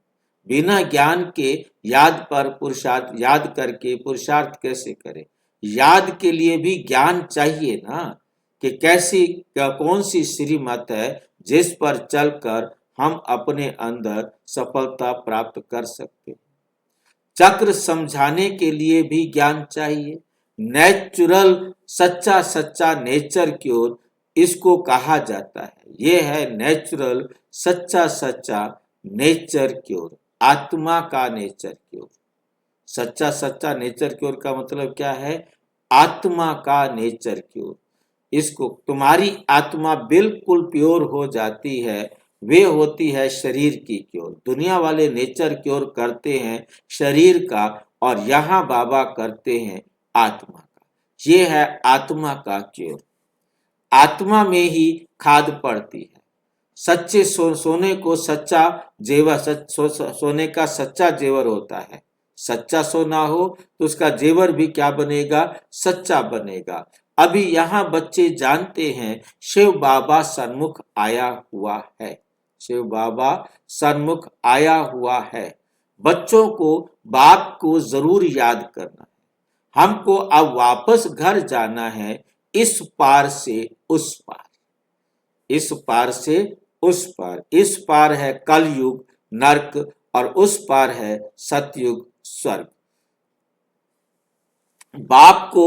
बिना ज्ञान के याद पर पुरुषार्थ, याद करके पुरुषार्थ कैसे करें? याद के लिए भी ज्ञान चाहिए ना, कि कैसी कौन सी श्रीमत है जिस पर चलकर हम अपने अंदर सफलता प्राप्त कर सकते हैं। चक्र समझाने के लिए भी ज्ञान चाहिए। नेचुरल सच्चा सच्चा नेचर क्योर इसको कहा जाता है। ये है नेचुरल सच्चा सच्चा नेचर क्योर, आत्मा का नेचर क्योर। सच्चा सच्चा नेचर क्योर का मतलब क्या है? आत्मा का नेचर क्योर। इसको तुम्हारी आत्मा बिल्कुल प्योर हो जाती है, वे होती है शरीर की क्योर। दुनिया वाले नेचर क्योर करते हैं शरीर का, और यहाँ बाबा करते हैं आत्मा का। ये है आत्मा का क्योर। आत्मा में ही खाद पड़ती है। सच्चे सोने को सच्चा जेवर, सोने का सच्चा जेवर होता है। सच्चा सोना हो तो उसका जेवर भी क्या बनेगा? सच्चा बनेगा। अभी यहाँ बच्चे जानते हैं शिव बाबा सन्मुख आया हुआ है, शिव बाबा सन्मुख आया हुआ है। बच्चों को बाप को जरूर याद करना है। हमको अब वापस घर जाना है, इस पार से उस पार, इस पार से उस पार। इस पार है कलयुग नरक और उस पार है सतयुग स्वर्ग। बाप को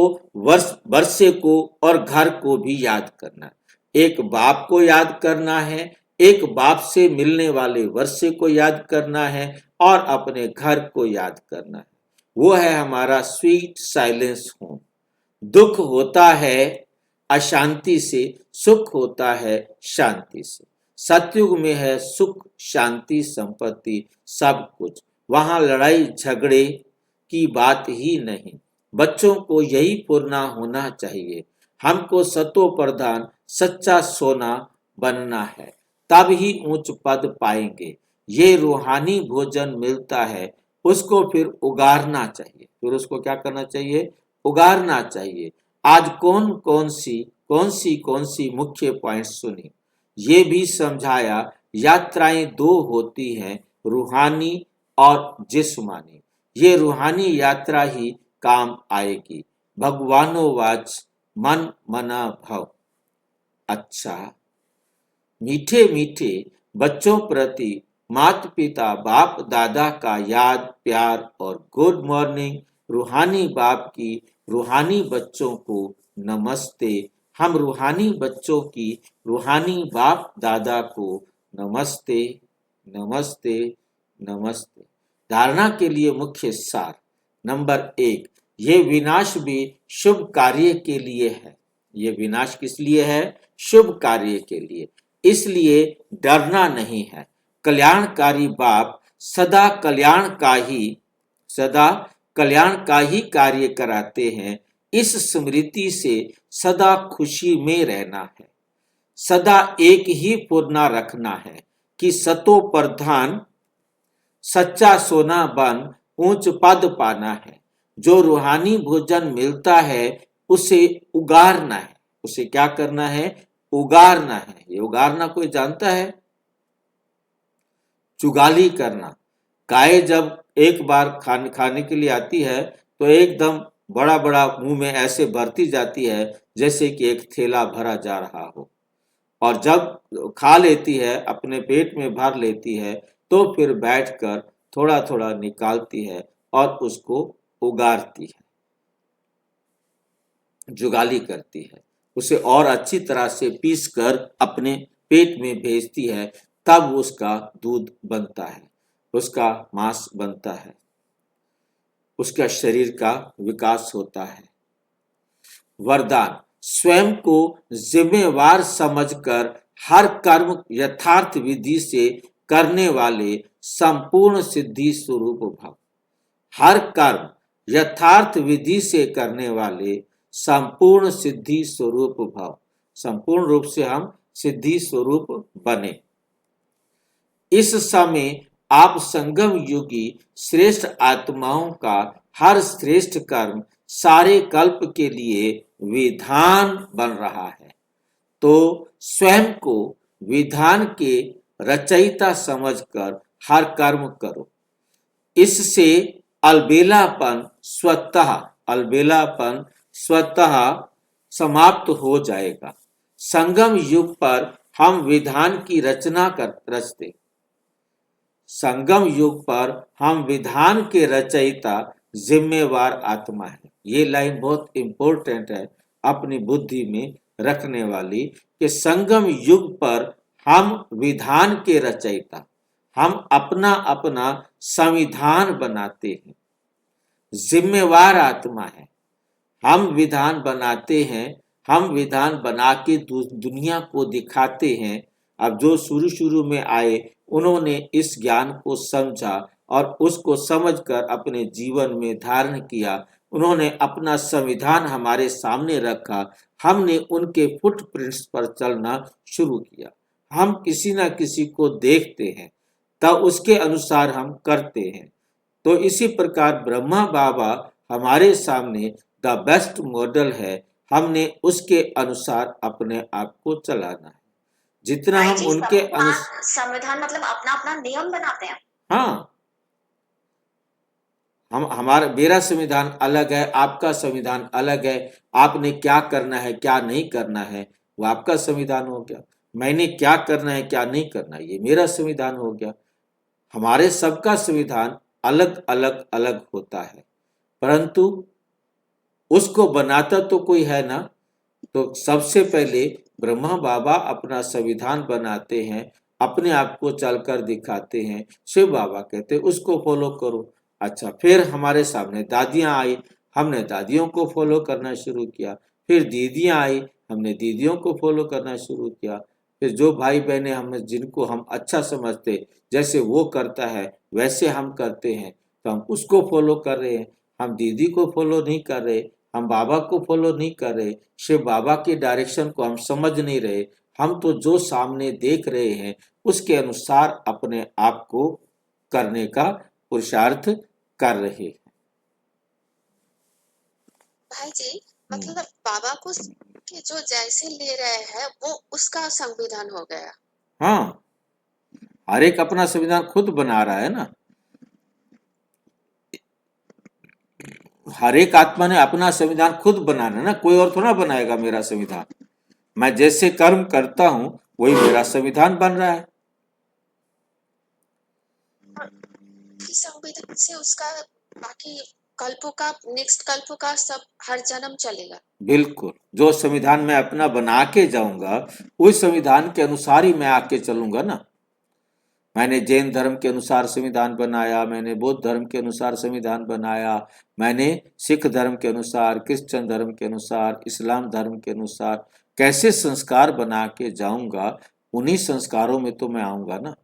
वर्षे को और घर को भी याद करना है। एक बाप को याद करना है, एक बाप से मिलने वाले वर्षे को याद करना है, और अपने घर को याद करना है। वो है हमारा स्वीट साइलेंस होम। दुख होता है अशांति से, सुख होता है शांति से। सतयुग में है सुख शांति संपत्ति सब कुछ, वहां लड़ाई झगड़े की बात ही नहीं। बच्चों को यही पूर्णा होना चाहिए। हमको सतो प्रधान सच्चा सोना बनना है, तब ही उच्च पद पाएंगे। ये रूहानी भोजन मिलता है, उसको फिर उगारना चाहिए। फिर उसको क्या करना चाहिए? उगारना चाहिए। आज कौन सी मुख्य पॉइंट सुनी, ये भी समझाया। यात्राएं दो होती हैं, रूहानी और जिस्मानी। ये रूहानी यात्रा ही काम आएगी। भगवानोवाच मन मना भव। अच्छा, मीठे मीठे बच्चों प्रति माता पिता बाप दादा का याद प्यार और गुड मॉर्निंग। रूहानी बाप की रूहानी बच्चों को नमस्ते। हम रूहानी बच्चों की रूहानी बाप दादा को नमस्ते नमस्ते नमस्ते। धारणा के लिए मुख्य सार। नंबर 1, ये विनाश भी शुभ कार्य के लिए है। ये विनाश किस लिए है? शुभ कार्य के लिए। इसलिए डरना नहीं है। कल्याणकारी बाप सदा कल्याण का ही कार्य कराते हैं। इस स्मृति से सदा खुशी में रहना है। सदा एक ही पूर्णा रखना है कि सतो प्रधान सच्चा सोना बन ऊंच पद पाना है। जो रूहानी भोजन मिलता है उसे उगारना है। उसे क्या करना है? उगारना है। ये उगारना कोई जानता है? चुगाली करना। गाय जब एक बार खाने के लिए आती है तो एकदम बड़ा बड़ा मुंह में ऐसे भरती जाती है जैसे कि एक थैला भरा जा रहा हो, और जब खा लेती है, अपने पेट में भर लेती है, तो फिर बैठकर थोड़ा थोड़ा निकालती है और उसको उगारती है, जुगाली करती है। उसे और अच्छी तरह से पीसकर अपने पेट में भेजती है, तब उसका दूध बनता है, उसका मांस बनता है, उसका शरीर का विकास होता है। वरदान। स्वयं को जिम्मेवार समझकर हर कर्म यथार्थ विधि से करने वाले संपूर्ण सिद्धि स्वरूप भव। हर कर्म यथार्थ विधि से करने वाले संपूर्ण सिद्धि स्वरूप भव। संपूर्ण रूप से हम सिद्धि स्वरूप बने। इस समय आप संगम युगी श्रेष्ठ आत्माओं का हर श्रेष्ठ कर्म सारे कल्प के लिए विधान बन रहा है। तो स्वयं को विधान के रचयिता समझकर हर कर्म करो। इससे अलबेलापन स्वतः समाप्त हो जाएगा। संगम युग पर हम विधान की रचते। संगम युग पर हम विधान के रचयिता जिम्मेवार आत्मा है। ये लाइन बहुत इंपॉर्टेंट है अपनी बुद्धि में रखने वाली, कि संगम युग पर हम विधान के रचयिता, हम अपना अपना संविधान बनाते हैं। जिम्मेवार आत्मा है, हम विधान बनाते हैं, हम विधान बना के दुनिया को दिखाते हैं। अब जो शुरू में आए उन्होंने इस ज्ञान को समझा और उसको समझकर अपने जीवन में धारण किया। उन्होंने अपना संविधान हमारे सामने रखा, हमने उनके फुटप्रिंट्स पर चलना शुरू किया। हम किसी ना किसी को देखते हैं तब उसके अनुसार हम करते हैं। तो इसी प्रकार ब्रह्मा बाबा हमारे सामने द बेस्ट मॉडल है, हमने उसके अनुसार अपने आप को चलाना है। जितना हम उनके संविधान मतलब अपना अपना नियम बनाते हैं। हाँ, मेरा संविधान अलग है, आपका संविधान अलग है। आपने क्या करना है क्या नहीं करना है वो आपका संविधान हो गया। मैंने क्या करना है क्या नहीं करना ये मेरा संविधान हो गया। हमारे सबका संविधान अलग अलग अलग होता है, परंतु उसको बनाता तो कोई है ना। तो सबसे पहले ब्रह्मा बाबा अपना संविधान बनाते हैं, अपने आप को चलकर दिखाते हैं। शिव बाबा कहते हैं उसको फॉलो करो। अच्छा, फिर हमारे सामने दादियां आई, हमने दादियों को फॉलो करना शुरू किया। फिर दीदियां आई, हमने दीदियों को फॉलो करना शुरू किया। फिर जो भाई बहने हम जिनको हम अच्छा समझते, जैसे वो करता है वैसे हम करते हैं, तो हम उसको फॉलो कर रहे हैं। हम दीदी को फॉलो नहीं कर रहे, हम बाबा को फॉलो नहीं कर रहे, शिव बाबा के डायरेक्शन को हम समझ नहीं रहे। हम तो जो सामने देख रहे हैं उसके अनुसार अपने आप को करने का पुरुषार्थ कर रहे हैं। भाई जी, मतलब बाबा को कि जो जैसे ले रहे हैं वो उसका संविधान हो गया। हाँ, हर एक अपना संविधान खुद बना रहा है ना। हर एक आत्मा ने अपना संविधान खुद बनाना ना, कोई और थोड़ा बनाएगा मेरा संविधान। मैं जैसे कर्म करता हूं वही मेरा संविधान बन रहा है। इस संविधान से उसका बाकी कल्पों का, नेक्स्ट कल्पों का सब हर जन्म चलेगा। बिल्कुल, जो संविधान मैं अपना बना के जाऊंगा उस संविधान के अनुसार ही मैं आके चलूंगा ना। मैंने जैन धर्म के अनुसार संविधान बनाया, मैंने बौद्ध धर्म के अनुसार संविधान बनाया, मैंने सिख धर्म के अनुसार, क्रिश्चियन धर्म के अनुसार, इस्लाम धर्म के अनुसार कैसे संस्कार बना के जाऊंगा, उन्हीं संस्कारों में तो मैं आऊंगा ना,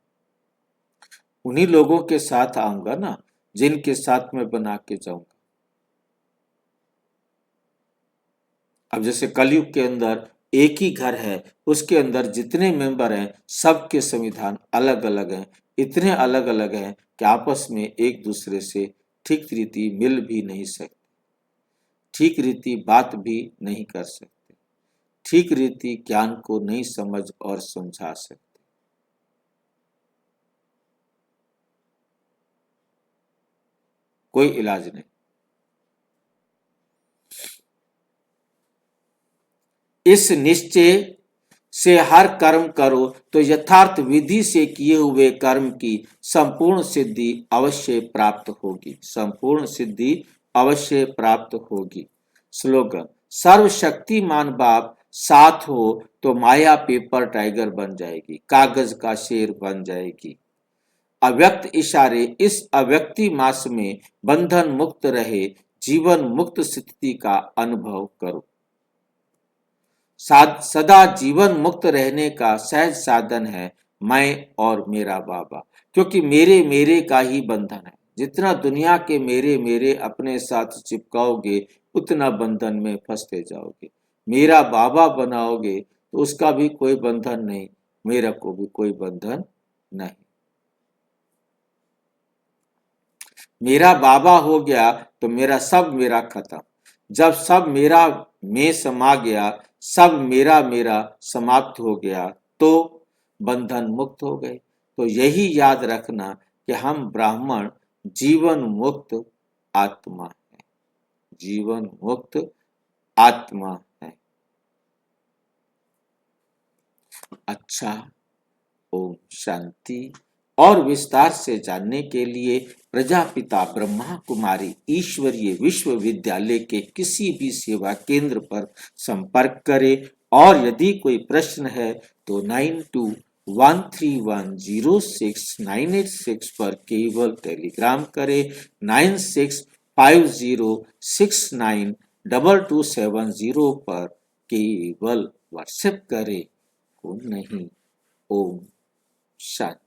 उन्हीं लोगों के साथ आऊंगा ना जिनके साथ मैं बना के जाऊंगा। अब जैसे कलयुग के अंदर एक ही घर है, उसके अंदर जितने मेंबर हैं सबके संविधान अलग अलग हैं, इतने अलग अलग हैं कि आपस में एक दूसरे से ठीक रीति मिल भी नहीं सकते, ठीक रीति बात भी नहीं कर सकते, ठीक रीति ज्ञान को नहीं समझ और समझा सकते। कोई इलाज नहीं। इस निश्चय से हर कर्म करो तो यथार्थ विधि से किए हुए कर्म की संपूर्ण सिद्धि अवश्य प्राप्त होगी, संपूर्ण सिद्धि अवश्य प्राप्त होगी। स्लोगन, सर्वशक्तिमान बाप साथ हो तो माया पेपर टाइगर बन जाएगी, कागज का शेर बन जाएगी। अव्यक्त इशारे इस अव्यक्ति मास में बंधन मुक्त रहे, जीवन मुक्त स्थिति का अनुभव करो। सदा जीवन मुक्त रहने का सहज साधन है मैं और मेरा बाबा, क्योंकि मेरे मेरे का ही बंधन है। जितना दुनिया के मेरे मेरे अपने साथ चिपकाओगे उतना बंधन में फंसते जाओगे। मेरा बाबा बनाओगे तो उसका भी कोई बंधन नहीं, मेरा को भी कोई बंधन नहीं। मेरा बाबा हो गया तो मेरा सब मेरा खत्म। जब सब मेरा में समा गया, सब मेरा मेरा समाप्त हो गया तो बंधन मुक्त हो गए। तो यही याद रखना कि हम ब्राह्मण जीवन मुक्त आत्मा है, जीवन मुक्त आत्मा है। अच्छा, ओम शांति। और विस्तार से जानने के लिए प्रजापिता ब्रह्मा कुमारी ईश्वरीय विश्वविद्यालय के किसी भी सेवा केंद्र पर संपर्क करें और यदि कोई प्रश्न है तो 9213106986 पर केवल टेलीग्राम करें, 9650692270 पर केवल व्हाट्सएप करें, फोन नहीं। ओम शांति।